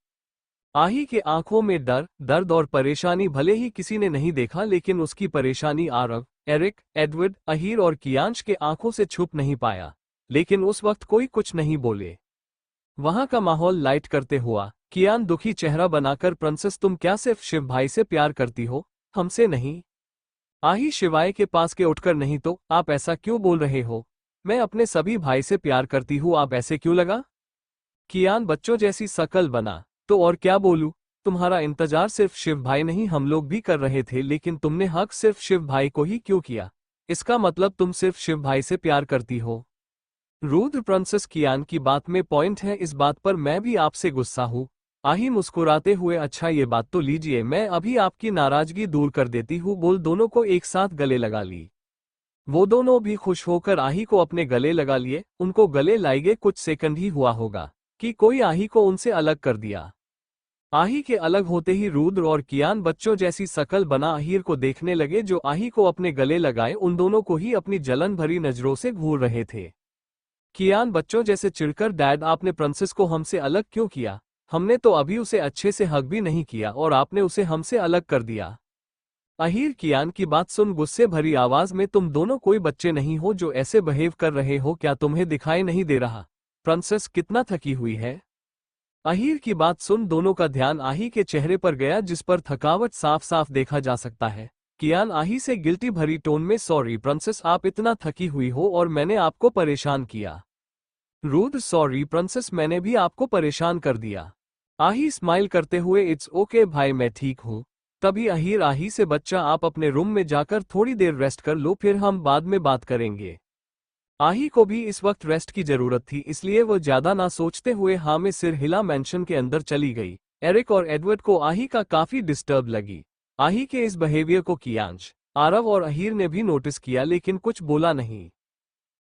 आही के आंखों में डर, दर्द और परेशानी भले ही किसी ने नहीं देखा, लेकिन उसकी परेशानी आरव, एरिक, एडवर्ड, अहीर और कियांश के आंखों से छुप नहीं पाया। लेकिन उस वक्त कोई कुछ नहीं बोले। वहां का माहौल लाइट करते हुआ कियान दुखी चेहरा बनाकर, प्रिंसेस तुम क्या सिर्फ शिव भाई से प्यार करती हो, हमसे नहीं? आही शिवाय के पास के उठकर, नहीं तो आप ऐसा क्यों बोल रहे हो? मैं अपने सभी भाई से प्यार करती हूँ, आप ऐसे क्यों लगा? कियान बच्चों जैसी शकल बना, तो और क्या बोलूं? तुम्हारा इंतजार सिर्फ शिव भाई नहीं हम लोग भी कर रहे थे, लेकिन तुमने हक सिर्फ शिव भाई को ही क्यों किया? इसका मतलब तुम सिर्फ शिव भाई से प्यार करती हो? रुद्र प्रिंसेस कियान की बात में पॉइंट है, इस बात पर मैं भी आपसे गुस्सा हूँ। आही मुस्कुराते हुए, अच्छा ये बात तो लीजिए, मैं अभी आपकी नाराजगी दूर कर देती हूँ, बोल दोनों को एक साथ गले लगा ली। वो दोनों भी खुश होकर आही को अपने गले लगा लिए। उनको गले लाए कुछ सेकंड ही हुआ होगा कि कोई आही को उनसे अलग कर दिया। आही के अलग होते ही रुद्र और कियान बच्चों जैसी शकल बना अहीर को देखने लगे, जो आही को अपने गले लगाए उन दोनों को ही अपनी जलन भरी नजरों से घूर रहे थे। कियान बच्चों जैसे चिढ़कर, डैड आपने प्रिंसेस को हमसे अलग क्यों किया? हमने तो अभी उसे अच्छे से हग भी नहीं किया और आपने उसे हमसे अलग कर दिया। अहीर कियान की बात सुन गुस्से भरी आवाज में, तुम दोनों कोई बच्चे नहीं हो जो ऐसे बिहेव कर रहे हो, क्या तुम्हें दिखाई नहीं दे रहा प्रिंसेस कितना थकी हुई है? अहीर की बात सुन दोनों का ध्यान आही के चेहरे पर गया, जिस पर थकावट साफ साफ देखा जा सकता है। कियान आही से गिल्टी भरी टोन में, सॉरी प्रिंसेस आप इतना थकी हुई हो और मैंने आपको परेशान किया। रुद्र, सॉरी प्रिंसेस मैंने भी आपको परेशान कर दिया। आही स्माइल करते हुए, इट्स ओके भाई मैं ठीक हूँ। तभी अहीर आही से, बच्चा आप अपने रूम में जाकर थोड़ी देर रेस्ट कर लो, फिर हम बाद में बात करेंगे। आही को भी इस वक्त रेस्ट की जरूरत थी, इसलिए वो ज्यादा ना सोचते हुए हाँ में सिर हिला मेंशन के अंदर चली गई। एरिक और एडवर्ड को आही का काफी डिस्टर्ब लगी। आही के इस बिहेवियर को कियांश, आरव और अहीर ने भी नोटिस किया, लेकिन कुछ बोला नहीं।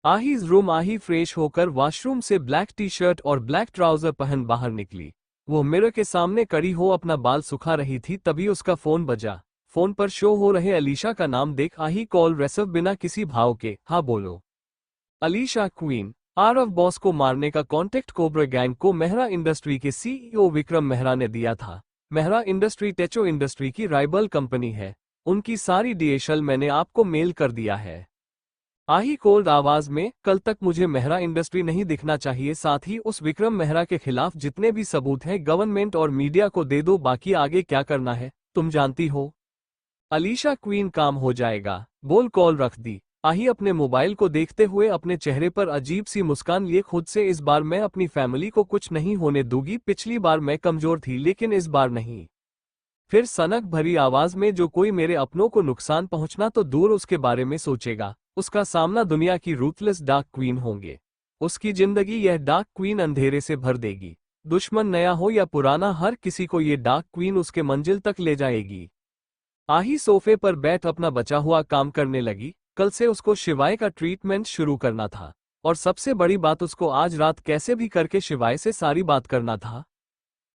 आहीज रूम आही फ्रेश होकर वॉशरूम से ब्लैक टी शर्ट और ब्लैक ट्राउजर पहन बाहर निकली। वो मिरर के सामने खड़ी हो अपना बाल सुखा रही थी, तभी उसका फोन बजा। फोन पर शो हो रहे अलीशा का नाम देख आही कॉल रिसीव बिना किसी भाव के, हाँ बोलो। अलीशा, क्वीन, आरव बॉस को मारने का कॉन्टेक्ट कोबरा गैंग को मेहरा इंडस्ट्री के सीईओ विक्रम मेहरा ने दिया था। मेहरा इंडस्ट्री टेचो इंडस्ट्री की राइवल कंपनी है। उनकी सारी डीएसएल मैंने आपको मेल कर दिया है। आही कोल्ड आवाज में, कल तक मुझे मेहरा इंडस्ट्री नहीं दिखना चाहिए, साथ ही उस विक्रम मेहरा के खिलाफ जितने भी सबूत हैं गवर्नमेंट और मीडिया को दे दो, बाकी आगे क्या करना है तुम जानती हो। अलीशा, क्वीन काम हो जाएगा, बोल कॉल रख दी। आही अपने मोबाइल को देखते हुए अपने चेहरे पर अजीब सी मुस्कान लिए खुद से, इस बार मैं अपनी फैमिली को कुछ नहीं होने दूंगी, पिछली बार मैं कमजोर थी लेकिन इस बार नहीं। फिर सनक भरी आवाज में, जो कोई मेरे अपनों को नुकसान पहुंचना तो दूर उसके बारे में सोचेगा, उसका सामना दुनिया की रूथलेस डार्क क्वीन होंगे। उसकी जिंदगी यह डार्क क्वीन अंधेरे से भर देगी। दुश्मन नया हो या पुराना, हर किसी को ये डार्क क्वीन उसके मंजिल तक ले जाएगी। आही सोफे पर बैठ अपना बचा हुआ काम करने लगी। कल से उसको शिवाय का ट्रीटमेंट शुरू करना था, और सबसे बड़ी बात उसको आज रात कैसे भी करके शिवाय से सारी बात करना था।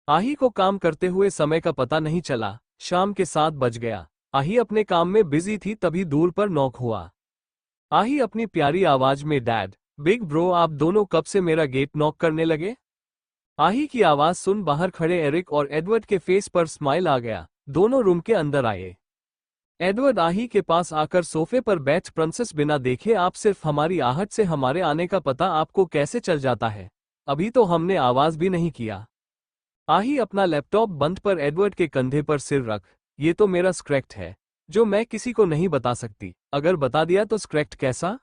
आही को काम करते हुए समय का पता नहीं चला। शाम के 7 बज गया। आही अपने काम में बिजी थी, तभी दूर पर नॉक हुआ। आही अपनी प्यारी आवाज में, डैड, बिग ब्रो आप दोनों कब से मेरा गेट नॉक करने लगे? आही की आवाज सुन बाहर खड़े एरिक और एडवर्ड के फेस पर स्माइल आ गया। दोनों रूम के अंदर आए। एडवर्ड आही के पास आकर सोफे पर बैठ, प्रिंसेस बिना देखे आप सिर्फ हमारी आहट से हमारे आने का पता आपको कैसे चल जाता है? अभी तो हमने आवाज भी नहीं किया। आही अपना लैपटॉप बंद पर एडवर्ड के कंधे पर सिर रख, ये तो मेरा स्क्रिप्ट है जो मैं किसी को नहीं बता सकती, अगर बता दिया तो स्क्रिप्ट कैसा?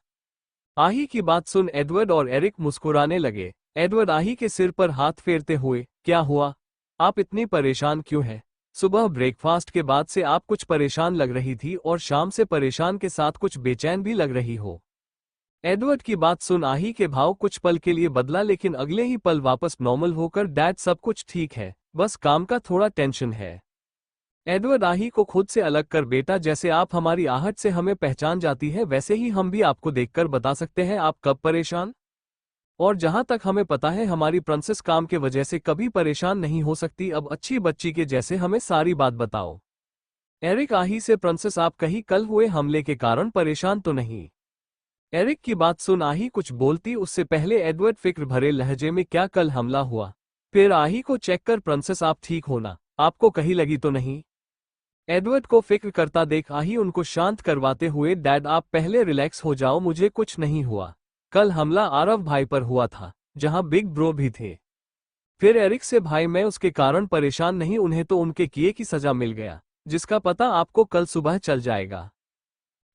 आही की बात सुन एडवर्ड और एरिक मुस्कुराने लगे। एडवर्ड आही के सिर पर हाथ फेरते हुए, क्या हुआ? आप इतनी परेशान क्यों हैं? सुबह ब्रेकफास्ट के बाद से आप कुछ परेशान लग रही थी और शाम से परेशान के साथ कुछ बेचैन भी लग रही हो। एडवर्ड की बात सुन आही के भाव कुछ पल के लिए बदला, लेकिन अगले ही पल वापस नॉर्मल होकर, डैड सब कुछ ठीक है, बस काम का थोड़ा टेंशन है। एडवर्ड आही को खुद से अलग कर, बेटा जैसे आप हमारी आहट से हमें पहचान जाती है वैसे ही हम भी आपको देखकर बता सकते हैं आप कब परेशान। और जहां तक हमें पता है हमारी प्रिंसेस काम के वजह से कभी परेशान नहीं हो सकती, अब अच्छी बच्ची के जैसे हमें सारी बात बताओ। एरिक आही से, प्रिंसेस आप कहीं कल हुए हमले के कारण परेशान तो नहीं? एरिक की बात सुन आही कुछ बोलती उससे पहले एडवर्ड फिक्र भरे लहजे में, क्या कल हमला हुआ? फिर आही को चेक कर, प्रिंसेस आप ठीक हो ना? आपको कहीं लगी तो नहीं? एडवर्ड को फिक्र करता देख आही उनको शांत करवाते हुए, डैड आप पहले रिलैक्स हो जाओ, मुझे कुछ नहीं हुआ। कल हमला आरव भाई पर हुआ था, जहां बिग ब्रो भी थे। फिर एरिक से, भाई मैं उसके कारण परेशान नहीं, उन्हें तो उनके किए की सजा मिल गया, जिसका पता आपको कल सुबह चल जाएगा।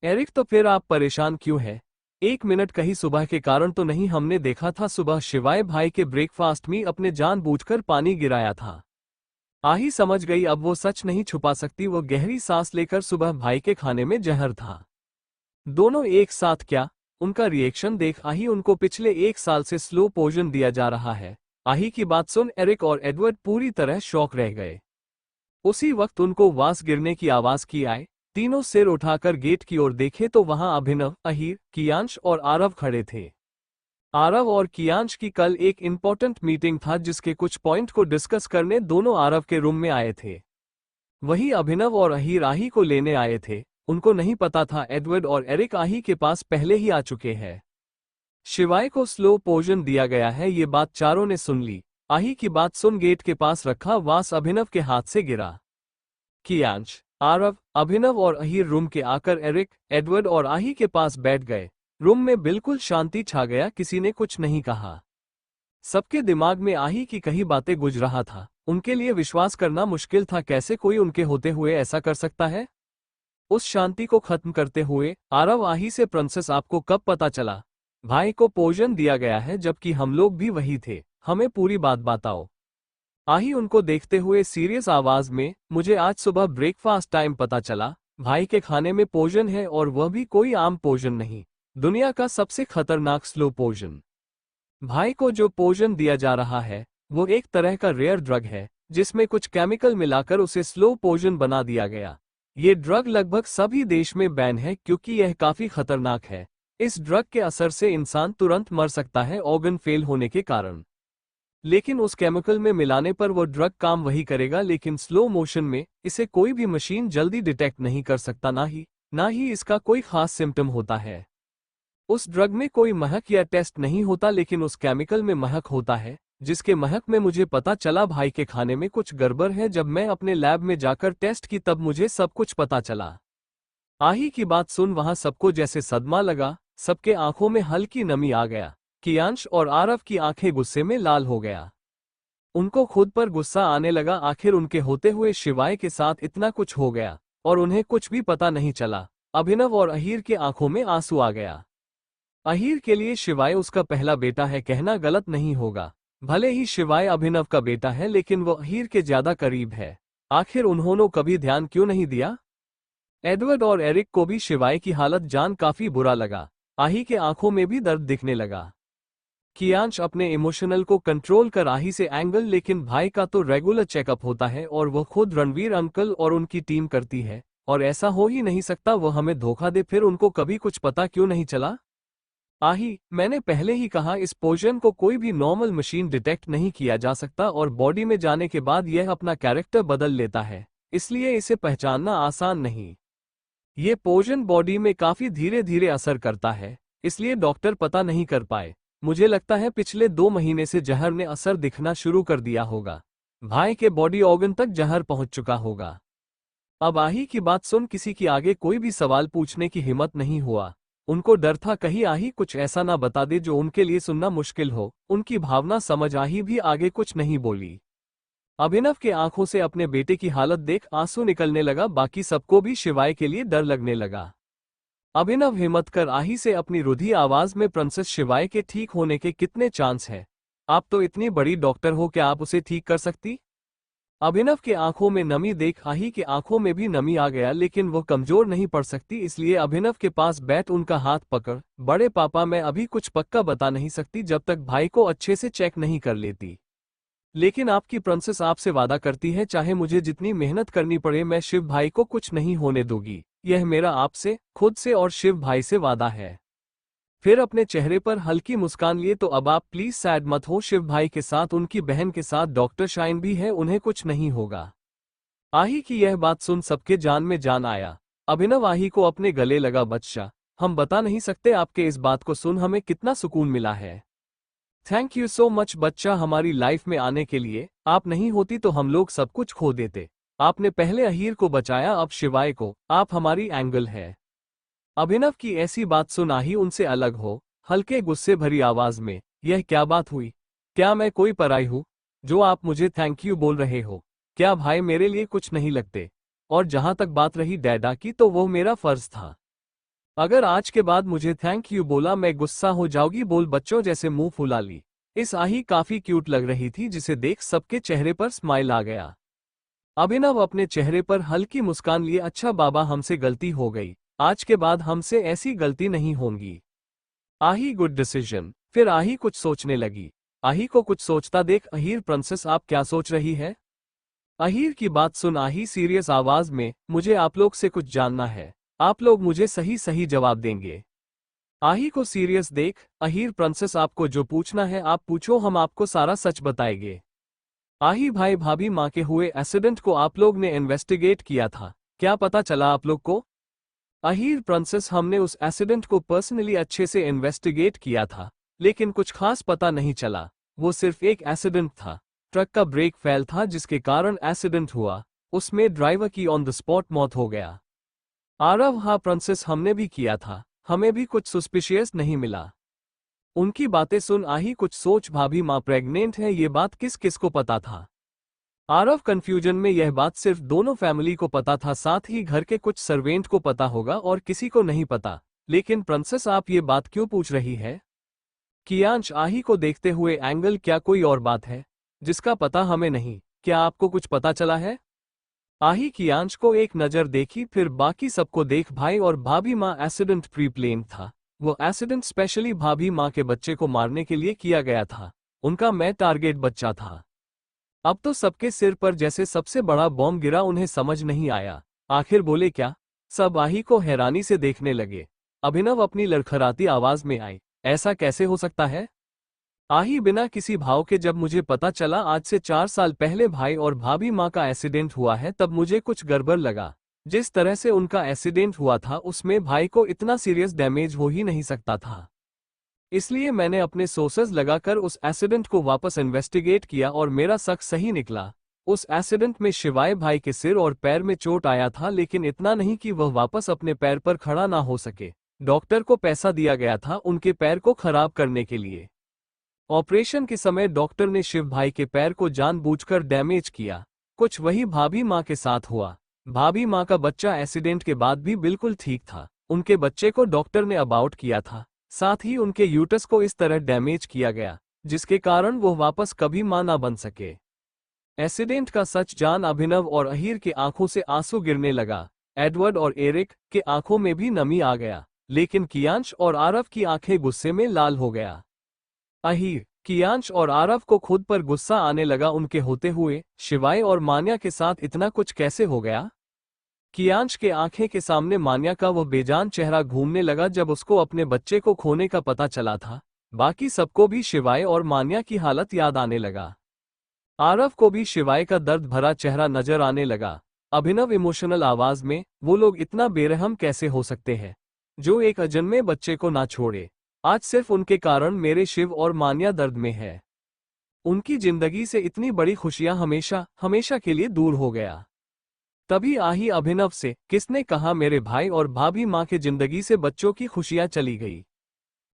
एरिक तो फिर आप परेशान क्यों है? एक मिनट, कहीं सुबह के कारण तो नहीं? हमने देखा था सुबह शिवाय भाई के ब्रेकफास्ट में अपने जानबूझकर पानी गिराया था। आही समझ गई, अब वो सच नहीं छुपा सकती। वो गहरी सांस लेकर, सुबह भाई के खाने में जहर था। दोनों एक साथ क्या? उनका रिएक्शन देख आही, उनको पिछले 1 साल से स्लो पोजन दिया जा रहा है। आही की बात सुन एरिक और एडवर्ड पूरी तरह शॉक रह गए। उसी वक्त उनको वास गिरने की आवाज की आए। तीनों सिर उठाकर गेट की ओर देखे तो वहां अभिनव, अहीर, कियांश और आरव खड़े थे। आरव और कियांश की कल एक इम्पोर्टेंट मीटिंग था, जिसके कुछ पॉइंट को डिस्कस करने दोनों आरव के रूम में आए थे। वही अभिनव और अहीर आही को लेने आए थे। उनको नहीं पता था एडवर्ड और एरिक आही के पास पहले ही आ चुके हैं। शिवाय को स्लो पोजन दिया गया है, ये बात चारों ने सुन ली। आही की बात सुन गेट के पास रखा वास अभिनव के हाथ से गिरा। कियांश, आरव, अभिनव और अहीर रूम के आकर एरिक, एडवर्ड और आही के पास बैठ गए। रूम में बिल्कुल शांति छा गया, किसी ने कुछ नहीं कहा। सबके दिमाग में आही की कही बातें गुज रहा था। उनके लिए विश्वास करना मुश्किल था, कैसे कोई उनके होते हुए ऐसा कर सकता है। उस शांति को खत्म करते हुए आरव आही से, प्रिंसेस आपको कब पता चला भाई को पोजन दिया गया है, जबकि हम लोग भी वही थे? हमें पूरी बात बताओ। आही उनको देखते हुए सीरियस आवाज में, मुझे आज सुबह ब्रेकफास्ट टाइम पता चला भाई के खाने में पोजन है, और वह भी कोई आम पोजन नहीं, दुनिया का सबसे खतरनाक स्लो पोजन। भाई को जो पोजन दिया जा रहा है वो एक तरह का रेयर ड्रग है, जिसमें कुछ केमिकल मिलाकर उसे स्लो पोजन बना दिया गया। ये ड्रग लगभग सभी देश में बैन है, क्योंकि यह काफी खतरनाक है। इस ड्रग के असर से इंसान तुरंत मर सकता है, ऑर्गन फेल होने के कारण। लेकिन उस केमिकल में मिलाने पर वो ड्रग काम वही करेगा, लेकिन स्लो मोशन में। इसे कोई भी मशीन जल्दी डिटेक्ट नहीं कर सकता, ना ही इसका कोई खास सिम्टम होता है। उस ड्रग में कोई महक या टेस्ट नहीं होता, लेकिन उस केमिकल में महक होता है, जिसके महक में मुझे पता चला भाई के खाने में कुछ गड़बड़ है। जब मैं अपने लैब में जाकर टेस्ट की तब मुझे सब कुछ पता चला। आही की बात सुन वहां सबको जैसे सदमा लगा, सबके आंखों में हल्की नमी आ गया। कियांश और आरव की आंखें गुस्से में लाल हो गया। उनको खुद पर गुस्सा आने लगा, आखिर उनके होते हुए शिवाय के साथ इतना कुछ हो गया और उन्हें कुछ भी पता नहीं चला। अभिनव और अहीर के आंखों में आंसू आ गया। अहीर के लिए शिवाय उसका पहला बेटा है, कहना गलत नहीं होगा। भले ही शिवाय अभिनव का बेटा है, लेकिन वो अहीर के ज्यादा करीब है। आखिर उन्होंने कभी ध्यान क्यों नहीं दिया? एडवर्ड और एरिक को भी शिवाय की हालत जान काफी बुरा लगा। आही के आंखों में भी दर्द दिखने लगा। कियांश अपने इमोशनल को कंट्रोल कर आही से एंगल, लेकिन भाई का तो रेगुलर चेकअप होता है और वो खुद रणवीर अंकल और उनकी टीम करती है, और ऐसा हो ही नहीं सकता वो हमें धोखा दे। फिर उनको कभी कुछ पता क्यों नहीं चला? आही, मैंने पहले ही कहा, इस पोजन को कोई भी नॉर्मल मशीन डिटेक्ट नहीं किया जा सकता, और बॉडी में जाने के बाद यह अपना कैरेक्टर बदल लेता है, इसलिए इसे पहचानना आसान नहीं। ये पोजन बॉडी में काफी धीरे धीरे असर करता है, इसलिए डॉक्टर पता नहीं कर पाए। मुझे लगता है पिछले 2 महीने से जहर ने असर दिखना शुरू कर दिया होगा। भाई के बॉडी ऑर्गन तक जहर पहुंच चुका होगा। अब आही की बात सुन किसी की आगे कोई भी सवाल पूछने की हिम्मत नहीं हुआ। उनको डर था कहीं आही कुछ ऐसा ना बता दे जो उनके लिए सुनना मुश्किल हो। उनकी भावना समझ आही भी आगे कुछ नहीं बोली। अभिनव के आंखों से अपने बेटे की हालत देख आंसू निकलने लगा। बाकी सबको भी शिवाय के लिए डर लगने लगा। अभिनव हिम्मत कर आही से अपनी रुधी आवाज में, प्रिंसेस शिवाय के ठीक होने के कितने चांस है? आप तो इतनी बड़ी डॉक्टर हो, क्या आप उसे ठीक कर सकती? अभिनव के आंखों में नमी देख आही की आंखों में भी नमी आ गया, लेकिन वो कमजोर नहीं पड़ सकती, इसलिए अभिनव के पास बैठ उनका हाथ पकड़, बड़े पापा मैं अभी कुछ पक्का बता नहीं सकती जब तक भाई को अच्छे से चेक नहीं कर लेती। लेकिन आपकी प्रिंसेस आपसे वादा करती है, चाहे मुझे जितनी मेहनत करनी पड़े मैं शिव भाई को कुछ नहीं होने दूंगी। यह मेरा आपसे, खुद से और शिव भाई से वादा है। फिर अपने चेहरे पर हल्की मुस्कान लिए, तो अब आप प्लीज सैड मत हो। शिव भाई के साथ उनकी बहन के साथ डॉक्टर शाइन भी है, उन्हें कुछ नहीं होगा। आही की यह बात सुन सबके जान में जान आया। अभिनव आही को अपने गले लगा। बच्चा, हम बता नहीं सकते आपके इस बात को सुन हमें कितना सुकून मिला है। थैंक यू सो मच बच्चा, हमारी लाइफ में आने के लिए। आप नहीं होती तो हम लोग सब कुछ खो देते। आपने पहले अहीर को बचाया, अब शिवाय को। आप हमारी एंगल है। अभिनव की ऐसी बात सुन आही उनसे अलग हो, हल्के गुस्से भरी आवाज में, यह क्या बात हुई? क्या मैं कोई पराई हूँ जो आप मुझे थैंक यू बोल रहे हो? क्या भाई मेरे लिए कुछ नहीं लगते? और जहां तक बात रही डैडा की, तो वो मेरा फर्ज था। अगर आज के बाद मुझे थैंक यू बोला मैं गुस्सा हो जाऊंगी। बोल बच्चों जैसे मुंह फुला ली। इस आही काफी क्यूट लग रही थी, जिसे देख सबके चेहरे पर स्माइल आ गया। अभिनव अपने चेहरे पर हल्की मुस्कान लिए, अच्छा बाबा हमसे गलती हो गई, आज के बाद हमसे ऐसी गलती नहीं होगी। आही गुड डिसीजन। फिर आही कुछ सोचने लगी। आही को कुछ सोचता देख अहीर, प्रिंसेस आप क्या सोच रही है? अहीर की बात सुन आही सीरियस आवाज में, मुझे आप लोग से कुछ जानना है। आप लोग मुझे सही सही जवाब देंगे। आही को सीरियस देख अहीर, प्रिंसेस आपको जो पूछना है आप पूछो, हम आपको सारा सच बताएंगे। आही भाई भाभी माँ के हुए एक्सीडेंट को आप लोग ने इन्वेस्टिगेट किया था, क्या पता चला आप लोग को? अहीर, प्रिंसेस हमने उस एक्सीडेंट को पर्सनली अच्छे से इन्वेस्टिगेट किया था, लेकिन कुछ खास पता नहीं चला। वो सिर्फ एक एक्सीडेंट था। ट्रक का ब्रेक फेल था जिसके कारण एक्सीडेंट हुआ। उसमें ड्राइवर की ऑन द स्पॉट मौत हो गया। आरव, हाँ प्रिंसेस हमने भी किया था, हमें भी कुछ सस्पिशियस नहीं मिला। उनकी बातें सुन आही कुछ सोच, भाभी माँ प्रेग्नेंट है, ये बात किस किस को पता था? आरव कंफ्यूजन में, यह बात सिर्फ दोनों फैमिली को पता था, साथ ही घर के कुछ सर्वेंट को पता होगा और किसी को नहीं पता। लेकिन प्रिंसेस आप ये बात क्यों पूछ रही है? कियांश आही को देखते हुए, एंगल क्या कोई और बात है जिसका पता हमें नहीं? क्या आपको कुछ पता चला है? आही कियांश को एक नजर देखी, फिर बाकी सबको देख। भाई और भाभी माँ एक्सीडेंट प्री प्लान था। वो एक्सीडेंट स्पेशली भाभी माँ के बच्चे को मारने के लिए किया गया था। उनका मैं टारगेट बच्चा था। अब तो सबके सिर पर जैसे सबसे बड़ा बॉम्ब गिरा, उन्हें समझ नहीं आया आखिर बोले क्या। सब आही को हैरानी से देखने लगे। अभिनव अपनी लड़खड़ाती आवाज में आई, ऐसा कैसे हो सकता है? आही बिना किसी भाव के, जब मुझे पता चला आज से 4 साल पहले भाई और भाभी माँ का एक्सीडेंट हुआ है, तब मुझे कुछ गड़बड़ लगा। जिस तरह से उनका एक्सीडेंट हुआ था उसमें भाई को इतना सीरियस डैमेज हो ही नहीं सकता था। इसलिए मैंने अपने सोर्सेज लगाकर उस एक्सीडेंट को वापस इन्वेस्टिगेट किया और मेरा शक सही निकला। उस एक्सीडेंट में शिवाय भाई के सिर और पैर में चोट आया था, लेकिन इतना नहीं कि वह वापस अपने पैर पर खड़ा ना हो सके। डॉक्टर को पैसा दिया गया था उनके पैर को खराब करने के लिए। ऑपरेशन के समय डॉक्टर ने शिव भाई के पैर को जानबूझकर डैमेज किया। कुछ वही भाभी माँ के साथ हुआ। भाभी माँ का बच्चा एक्सीडेंट के बाद भी बिल्कुल ठीक था। उनके बच्चे को डॉक्टर ने अबॉर्ट किया था, साथ ही उनके यूटस को इस तरह डैमेज किया गया जिसके कारण वो वापस कभी मां ना बन सके। एक्सीडेंट का सच जान अभिनव और अहीर के आंखों से आंसू गिरने लगा। एडवर्ड और एरिक के आंखों में भी नमी आ गया, लेकिन कियांश और आरव की आंखें गुस्से में लाल हो गया। अहीर, कियांश और आरव को खुद पर गुस्सा आने लगा उनके होते हुए। शिवाय और मान्या के साथ इतना कुछ कैसे हो गया? कियांश के आंखें के सामने मान्या का वो बेजान चेहरा घूमने लगा जब उसको अपने बच्चे को खोने का पता चला था। बाकी सबको भी शिवाय और मान्या की हालत याद आने लगा। आरव को भी शिवाय का दर्द भरा चेहरा नजर आने लगा। अभिनव इमोशनल आवाज में, वो लोग इतना बेरहम कैसे हो सकते हैं जो एक अजन्मे बच्चे को ना छोड़े? आज सिर्फ उनके कारण मेरे शिव और मान्या दर्द में है। उनकी जिंदगी से इतनी बड़ी खुशियां हमेशा हमेशा के लिए दूर हो गया। तभी आही अभिनव से, किसने कहा मेरे भाई और भाभी माँ के जिंदगी से बच्चों की खुशियां चली गई?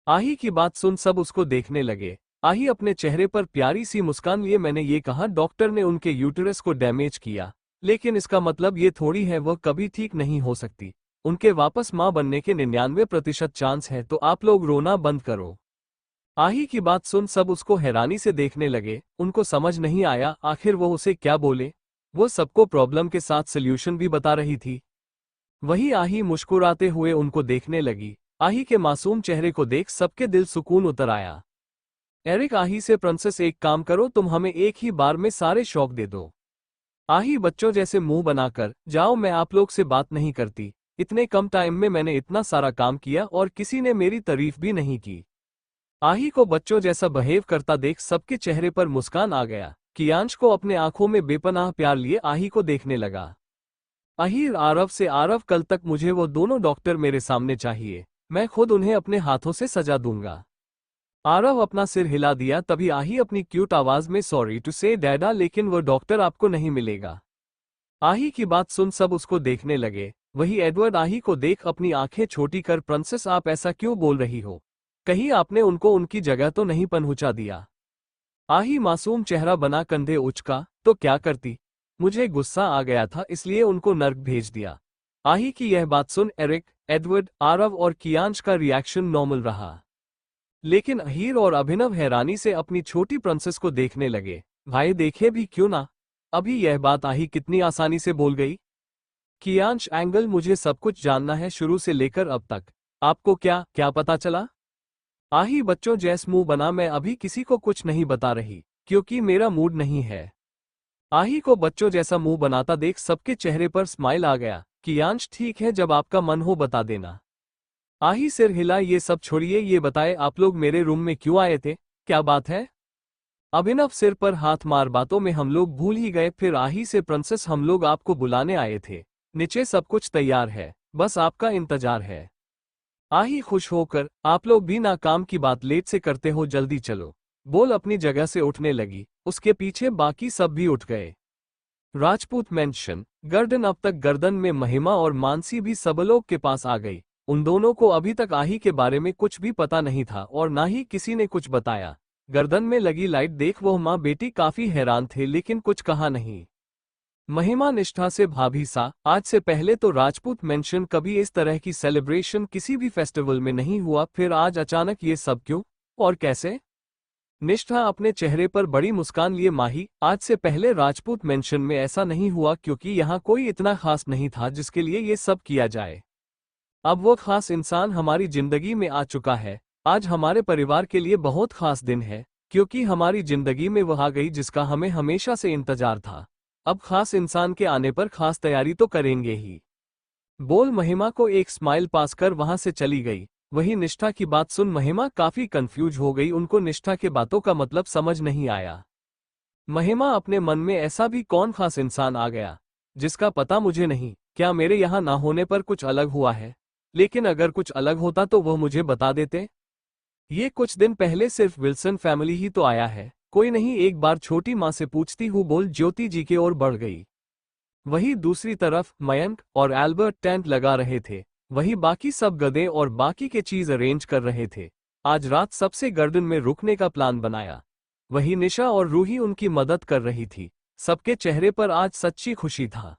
आही की बात सुन सब उसको देखने लगे। आही अपने चेहरे पर प्यारी सी मुस्कान लिए, मैंने ये कहा डॉक्टर ने उनके यूटेरस को डैमेज किया, लेकिन इसका मतलब ये थोड़ी है वह कभी ठीक नहीं हो सकती। उनके वापस माँ बनने के 99% चांस है, तो आप लोग रोना बंद करो। आही की बात सुन सब उसको हैरानी से देखने लगे। उनको समझ नहीं आया आखिर वो उसे क्या बोले। वो सबको प्रॉब्लम के साथ सल्यूशन भी बता रही थी। वही आही मुस्कुराते हुए उनको देखने लगी। आही के मासूम चेहरे को देख सबके दिल सुकून उतर आया। एरिक आही से, प्रिंसेस एक काम करो, तुम हमें एक ही बार में सारे शौक दे दो। आही बच्चों जैसे मुंह बनाकर, जाओ मैं आप लोग से बात नहीं करती। इतने कम टाइम में मैंने इतना सारा काम किया और किसी ने मेरी तारीफ भी नहीं की। आही को बच्चों जैसा बिहेव करता देख सबके चेहरे पर मुस्कान आ गया। कियांश को अपने आंखों में बेपनाह प्यार लिए आही को देखने लगा। अहीर आरव से, आरव कल तक मुझे वो दोनों डॉक्टर मेरे सामने चाहिए, मैं खुद उन्हें अपने हाथों से सजा दूंगा। आरव अपना सिर हिला दिया, तभी आही अपनी क्यूट आवाज में सॉरी टू से डैडा, लेकिन वो डॉक्टर आपको नहीं मिलेगा। आही की बात सुन सब उसको देखने लगे। वही एडवर्ड आही को देख अपनी आंखें छोटी कर, प्रिंसेस आप ऐसा क्यों बोल रही हो, कहीं आपने उनको उनकी जगह तो नहीं पहुंचा दिया। आही मासूम चेहरा बना कंधे उचका, तो क्या करती, मुझे गुस्सा आ गया था इसलिए उनको नर्क भेज दिया। आही की यह बात सुन एरिक, एडवर्ड, आरव और कियांश का रिएक्शन नॉर्मल रहा, लेकिन अहीर और अभिनव हैरानी से अपनी छोटी प्रिंसेस को देखने लगे। भाई देखे भी क्यों ना, अभी यह बात आही कितनी आसानी से बोल गई। कियांश एंगल, मुझे सब कुछ जानना है शुरू से लेकर अब तक, आपको क्या क्या पता चला। आही बच्चों जैस मुंह बना, मैं अभी किसी को कुछ नहीं बता रही क्योंकि मेरा मूड नहीं है। आही को बच्चों जैसा मुंह बनाता देख सबके चेहरे पर स्माइल आ गया। कियांश ठीक है, जब आपका मन हो बता देना। आही सिर हिला, ये सब छोड़िए, ये बताए आप लोग मेरे रूम में क्यों आए थे, क्या बात है। अभिनव सिर पर हाथ मार, बातों में हम लोग भूल ही गए। फिर आही से, प्रिंसेस हम लोग आपको बुलाने आए थे, नीचे सब कुछ तैयार है, बस आपका इंतजार है। आही खुश होकर, आप लोग भी ना काम की बात लेट से करते हो, जल्दी चलो, बोल अपनी जगह से उठने लगी। उसके पीछे बाकी सब भी उठ गए। राजपूत मेंशन गर्दन, अब तक गर्दन में महिमा और मानसी भी सबलोग के पास आ गई। उन दोनों को अभी तक आही के बारे में कुछ भी पता नहीं था और ना ही किसी ने कुछ बताया। गर्दन में लगी लाइट देख वो माँ बेटी काफी हैरान थे, लेकिन कुछ कहा नहीं। महिमा निष्ठा से, भाभी सा, आज से पहले तो राजपूत मेंशन कभी इस तरह की सेलिब्रेशन किसी भी फेस्टिवल में नहीं हुआ, फिर आज अचानक ये सब क्यों और कैसे। निष्ठा अपने चेहरे पर बड़ी मुस्कान लिए, माही आज से पहले राजपूत मेंशन में ऐसा नहीं हुआ क्योंकि यहाँ कोई इतना खास नहीं था जिसके लिए ये सब किया जाए। अब वो खास इंसान हमारी जिंदगी में आ चुका है। आज हमारे परिवार के लिए बहुत खास दिन है क्योंकि हमारी जिंदगी में वह आ गई जिसका हमें हमेशा से इंतजार था। अब खास इंसान के आने पर खास तैयारी तो करेंगे ही। बोल महिमा को एक स्माइल पास कर वहां से चली गई। वही निष्ठा की बात सुन महिमा काफी कंफ्यूज हो गई, उनको निष्ठा के बातों का मतलब समझ नहीं आया। महिमा अपने मन में, ऐसा भी कौन खास इंसान आ गया जिसका पता मुझे नहीं, क्या मेरे यहाँ ना होने पर कुछ अलग हुआ है, लेकिन अगर कुछ अलग होता तो वह मुझे बता देते। ये कुछ दिन पहले सिर्फ विल्सन फैमिली ही तो आया है, कोई नहीं, एक बार छोटी माँ से पूछती हूँ, बोल ज्योति जी की ओर बढ़ गई। वही दूसरी तरफ मयंक और एल्बर्ट टेंट लगा रहे थे, वही बाकी सब गधे और बाकी के चीज अरेंज कर रहे थे। आज रात सबसे गार्डन में रुकने का प्लान बनाया। वही निशा और रूही उनकी मदद कर रही थी। सबके चेहरे पर आज सच्ची खुशी था।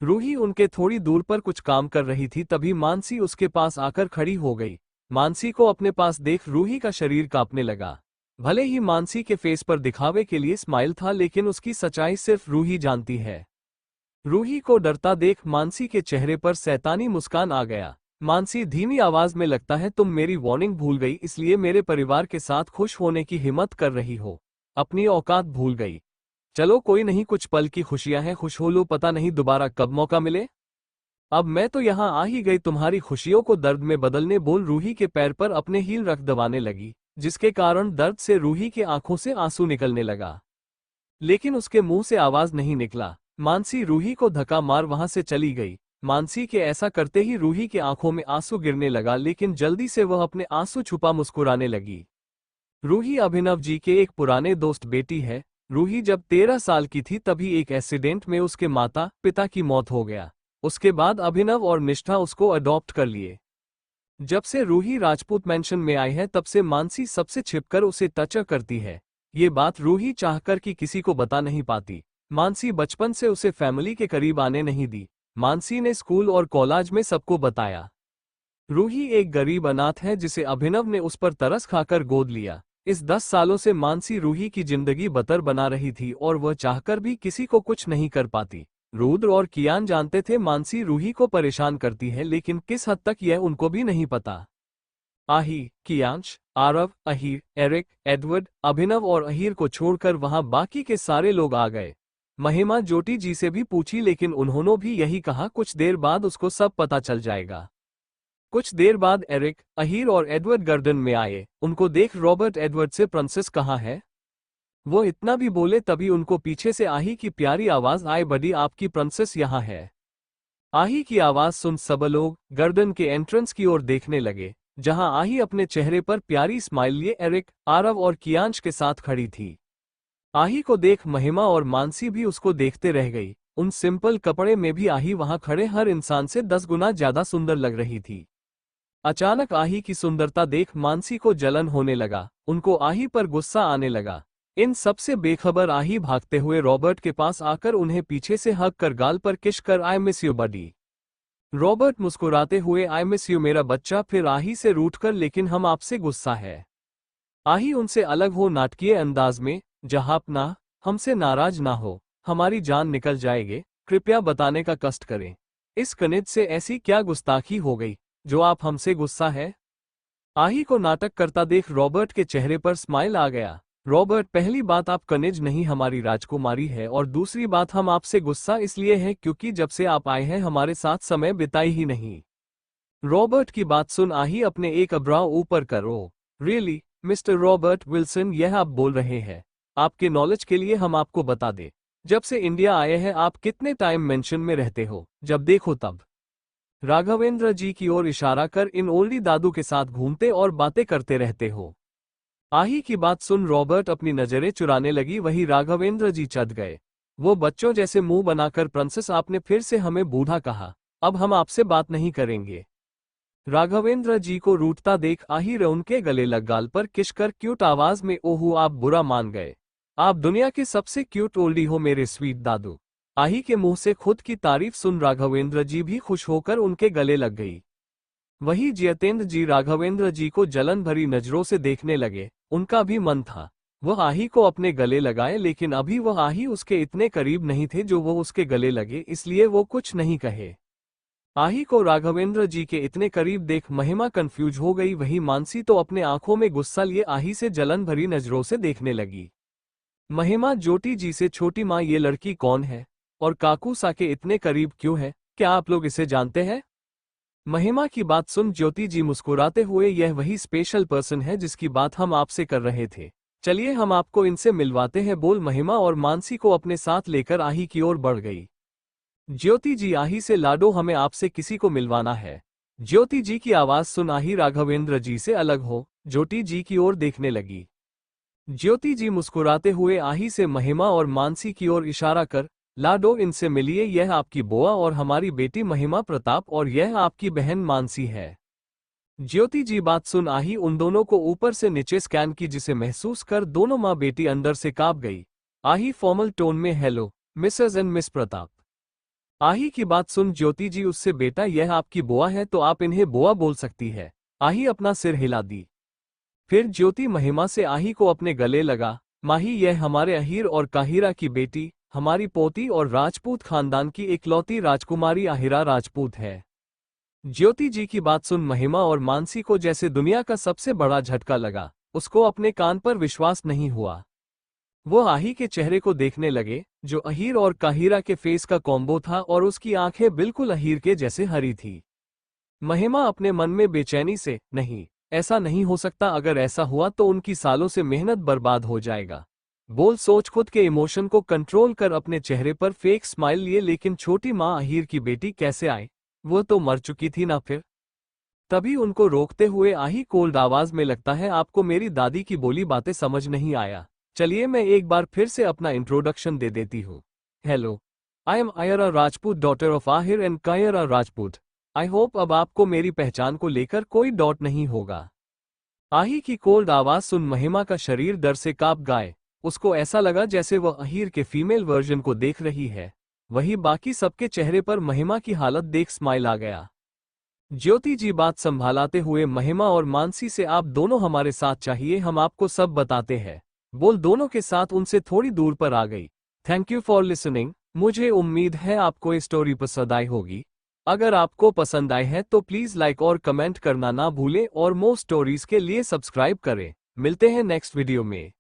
रूही उनके थोड़ी दूर पर कुछ काम कर रही थी, तभी मानसी उसके पास आकर खड़ी हो गई। मानसी को अपने पास देख रूही का शरीर कांपने लगा। भले ही मानसी के फेस पर दिखावे के लिए स्माइल था, लेकिन उसकी सच्चाई सिर्फ रूही जानती है। रूही को डरता देख मानसी के चेहरे पर शैतानी मुस्कान आ गया। मानसी धीमी आवाज में, लगता है तुम मेरी वार्निंग भूल गई, इसलिए मेरे परिवार के साथ खुश होने की हिम्मत कर रही हो, अपनी औकात भूल गई। चलो कोई नहीं, कुछ पल की खुशियां हैं, खुश हो लो, पता नहीं दोबारा कब मौका मिले। अब मैं तो यहाँ आ ही गई तुम्हारी खुशियों को दर्द में बदलने। बोल रूही के पैर पर अपने हील रख दबाने लगी, जिसके कारण दर्द से रूही के आंखों से आंसू निकलने लगा, लेकिन उसके मुंह से आवाज नहीं निकला। मानसी रूही को धक्का मार वहां से चली गई। मानसी के ऐसा करते ही रूही के आंखों में आंसू गिरने लगा, लेकिन जल्दी से वह अपने आंसू छुपा मुस्कुराने लगी। रूही अभिनव जी के एक पुराने दोस्त बेटी है। रूही जब 13 साल की थी तभी एक एक्सीडेंट में उसके माता पिता की मौत हो गया। उसके बाद अभिनव और निष्ठा उसको अडॉप्ट कर लिए। जब से रूही राजपूत मेंशन में आई है तब से मानसी सबसे छिपकर उसे टच करती है। ये बात रूही चाहकर कि किसी को बता नहीं पाती। मानसी बचपन से उसे फैमिली के करीब आने नहीं दी। मानसी ने स्कूल और कॉलेज में सबको बताया। रूही एक गरीब अनाथ है जिसे अभिनव ने उस पर तरस खाकर गोद लिया। इस 10 सालों से मानसी रूही की जिंदगी बदतर बना रही थी और वह चाहकर भी किसी को कुछ नहीं कर पाती। रुद्र और कियान जानते थे मानसी रूही को परेशान करती है, लेकिन किस हद तक यह उनको भी नहीं पता। आही, कियांश, आरव, अहीर, एरिक, एडवर्ड, अभिनव और अहीर को छोड़कर वहां बाकी के सारे लोग आ गए। महिमा ज्योति जी से भी पूछी, लेकिन उन्होंने भी यही कहा कुछ देर बाद उसको सब पता चल जाएगा। कुछ देर बाद एरिक, अहीर और एडवर्ड गार्डन में आए। उनको देख रॉबर्ट एडवर्ड से, प्रिंसेस कहाँ है? वो इतना भी बोले तभी उनको पीछे से आही की प्यारी आवाज आए, बडी आपकी प्रिंसेस यहाँ है। आही की आवाज सुन सब लोग गार्डन के एंट्रेंस की ओर देखने लगे, जहां आही अपने चेहरे पर प्यारी स्माइल लिए एरिक, आरव और कियांश के साथ खड़ी थी। आही को देख महिमा और मानसी भी उसको देखते रह गई। उन सिंपल कपड़े में भी आही वहां खड़े हर इंसान से 10 गुना ज्यादा सुंदर लग रही थी। अचानक आही की सुंदरता देख मानसी को जलन होने लगा, उनको आही पर गुस्सा आने लगा। इन सबसे बेखबर आही भागते हुए रॉबर्ट के पास आकर उन्हें पीछे से हग कर गाल पर किश कर I miss you buddy. Robert मुस्कुराते हुए आई मिस यू मेरा बच्चा, फिर आही से रूठकर लेकिन हम आपसे गुस्सा है। आही उनसे अलग हो नाटकीय अंदाज में, जहापना हमसे नाराज ना हो, हमारी जान निकल जाएगी, कृपया बताने का कष्ट करें। इस कनिज से ऐसी क्या गुस्ताखी हो गई जो आप हमसे गुस्सा है? आही को नाटक करता देख रॉबर्ट के चेहरे पर स्माइल आ गया। रॉबर्ट, पहली बात आप कनिज नहीं हमारी राजकुमारी है, और दूसरी बात हम आपसे गुस्सा इसलिए है क्योंकि जब से आप आए हैं हमारे साथ समय बिताई ही नहीं। रॉबर्ट की बात सुन आही अपने एक अब्राव ऊपर करो। रियली मिस्टर रॉबर्ट विल्सन, यह आप बोल रहे हैं? आपके नॉलेज के लिए हम आपको बता दें, जब से इंडिया आए हैं आप कितने टाइम मेंशन में रहते हो, जब देखो तब राघवेंद्र जी की ओर इशारा कर इन ओल्डी दादू के साथ घूमते और बातें करते रहते हो। आही की बात सुन रॉबर्ट अपनी नजरें चुराने लगी, वही राघवेंद्र जी चढ़ गए। वो बच्चों जैसे मुंह बनाकर, प्रिंसेस आपने फिर से हमें बूढ़ा कहा, अब हम आपसे बात नहीं करेंगे। राघवेंद्र जी को रूठता देख आही उनके गले लग गाल पर किश कर क्यूट आवाज में, ओहो आप बुरा मान गए, आप दुनिया के सबसे क्यूट ओल्डी हो मेरे स्वीट दादू। आही के मुंह से खुद की तारीफ सुन राघवेंद्र जी भी खुश होकर उनके गले लग गई। वही जितेंद्र जी राघवेंद्र जी को जलन भरी नजरों से देखने लगे। उनका भी मन था वह आही को अपने गले लगाए, लेकिन अभी वह आही उसके इतने करीब नहीं थे जो वो उसके गले लगे, इसलिए वो कुछ नहीं कहे। आही को राघवेंद्र जी के इतने करीब देख महिमा कंफ्यूज हो गई, वही मानसी तो अपने आंखों में गुस्सा लिए आही से जलन भरी नजरों से देखने लगी। महिमा, ज्योति जी से छोटी माँ ये लड़की कौन है और काकू सा के इतने करीब क्यों है, क्या आप लोग इसे जानते हैं? महिमा की बात सुन ज्योति जी मुस्कुराते हुए, यह वही स्पेशल पर्सन है जिसकी बात हम आपसे कर रहे थे, चलिए हम आपको इनसे मिलवाते हैं, बोल महिमा और मानसी को अपने साथ लेकर आही की ओर बढ़ गई। ज्योति जी, आही से लाडो हमें आपसे किसी को मिलवाना है। ज्योति जी की आवाज सुन आही राघवेंद्र जी से अलग हो ज्योति जी की ओर देखने लगी। ज्योति जी मुस्कुराते हुए आही से महिमा और मानसी की ओर इशारा कर, लाडो इनसे मिलिए, यह आपकी बुआ और हमारी बेटी महिमा प्रताप, और यह आपकी बहन मानसी है। ज्योति जी बात सुन आही उन दोनों को ऊपर से नीचे स्कैन की, जिसे महसूस कर दोनों माँ बेटी अंदर से कांप गई। आही फॉर्मल टोन में, hello Mrs and miss Pratap. आही की बात सुन ज्योति जी उससे, बेटा यह आपकी बुआ है तो आप इन्हें बुआ बोल सकती है। आही अपना सिर हिला दी। फिर ज्योति महिमा से आही को अपने गले लगा, माही यह हमारे अहीर और काहिरा की बेटी, हमारी पोती और राजपूत खानदान की इकलौती राजकुमारी आहिरा राजपूत है। ज्योति जी की बात सुन महिमा और मानसी को जैसे दुनिया का सबसे बड़ा झटका लगा, उसको अपने कान पर विश्वास नहीं हुआ। वो आही के चेहरे को देखने लगे जो अहीर और काहिरा के फेस का कॉम्बो था, और उसकी आंखें बिल्कुल अहीर के जैसे हरी थी। महिमा अपने मन में बेचैनी से, नहीं ऐसा नहीं हो सकता, अगर ऐसा हुआ तो उनकी सालों से मेहनत बर्बाद हो जाएगा, बोल सोच खुद के इमोशन को कंट्रोल कर अपने चेहरे पर फेक स्माइल लिए, लेकिन छोटी माँ अहीर की बेटी कैसे आई, वो तो मर चुकी थी ना। फिर तभी उनको रोकते हुए आही कोल्ड आवाज में, लगता है आपको मेरी दादी की बोली बातें समझ नहीं आया, चलिए मैं एक बार फिर से अपना इंट्रोडक्शन दे देती हूँ। Hello, I am Aira Rajput, daughter of Aahir and Kaira Rajput. I hope अब आपको मेरी पहचान को लेकर कोई डाउट नहीं होगा। आही की कोल्ड आवाज सुन महिमा का शरीर डर से कांप गया। उसको ऐसा लगा जैसे वह अहीर के फीमेल वर्जन को देख रही है। वही बाकी सबके चेहरे पर महिमा की हालत देख स्माइल आ गया। ज्योति जी बात संभालाते हुए, महिमा और मानसी से आप दोनों हमारे साथ चाहिए, हम आपको सब बताते हैं, बोल दोनों के साथ उनसे थोड़ी दूर पर आ गई। Thank you for listening. मुझे उम्मीद है आपको ये स्टोरी पसंद आई होगी। अगर आपको पसंद आई है तो प्लीज लाइक और कमेंट करना ना भूलें, और मोर स्टोरीज के लिए सब्सक्राइब करें। मिलते हैं नेक्स्ट वीडियो में।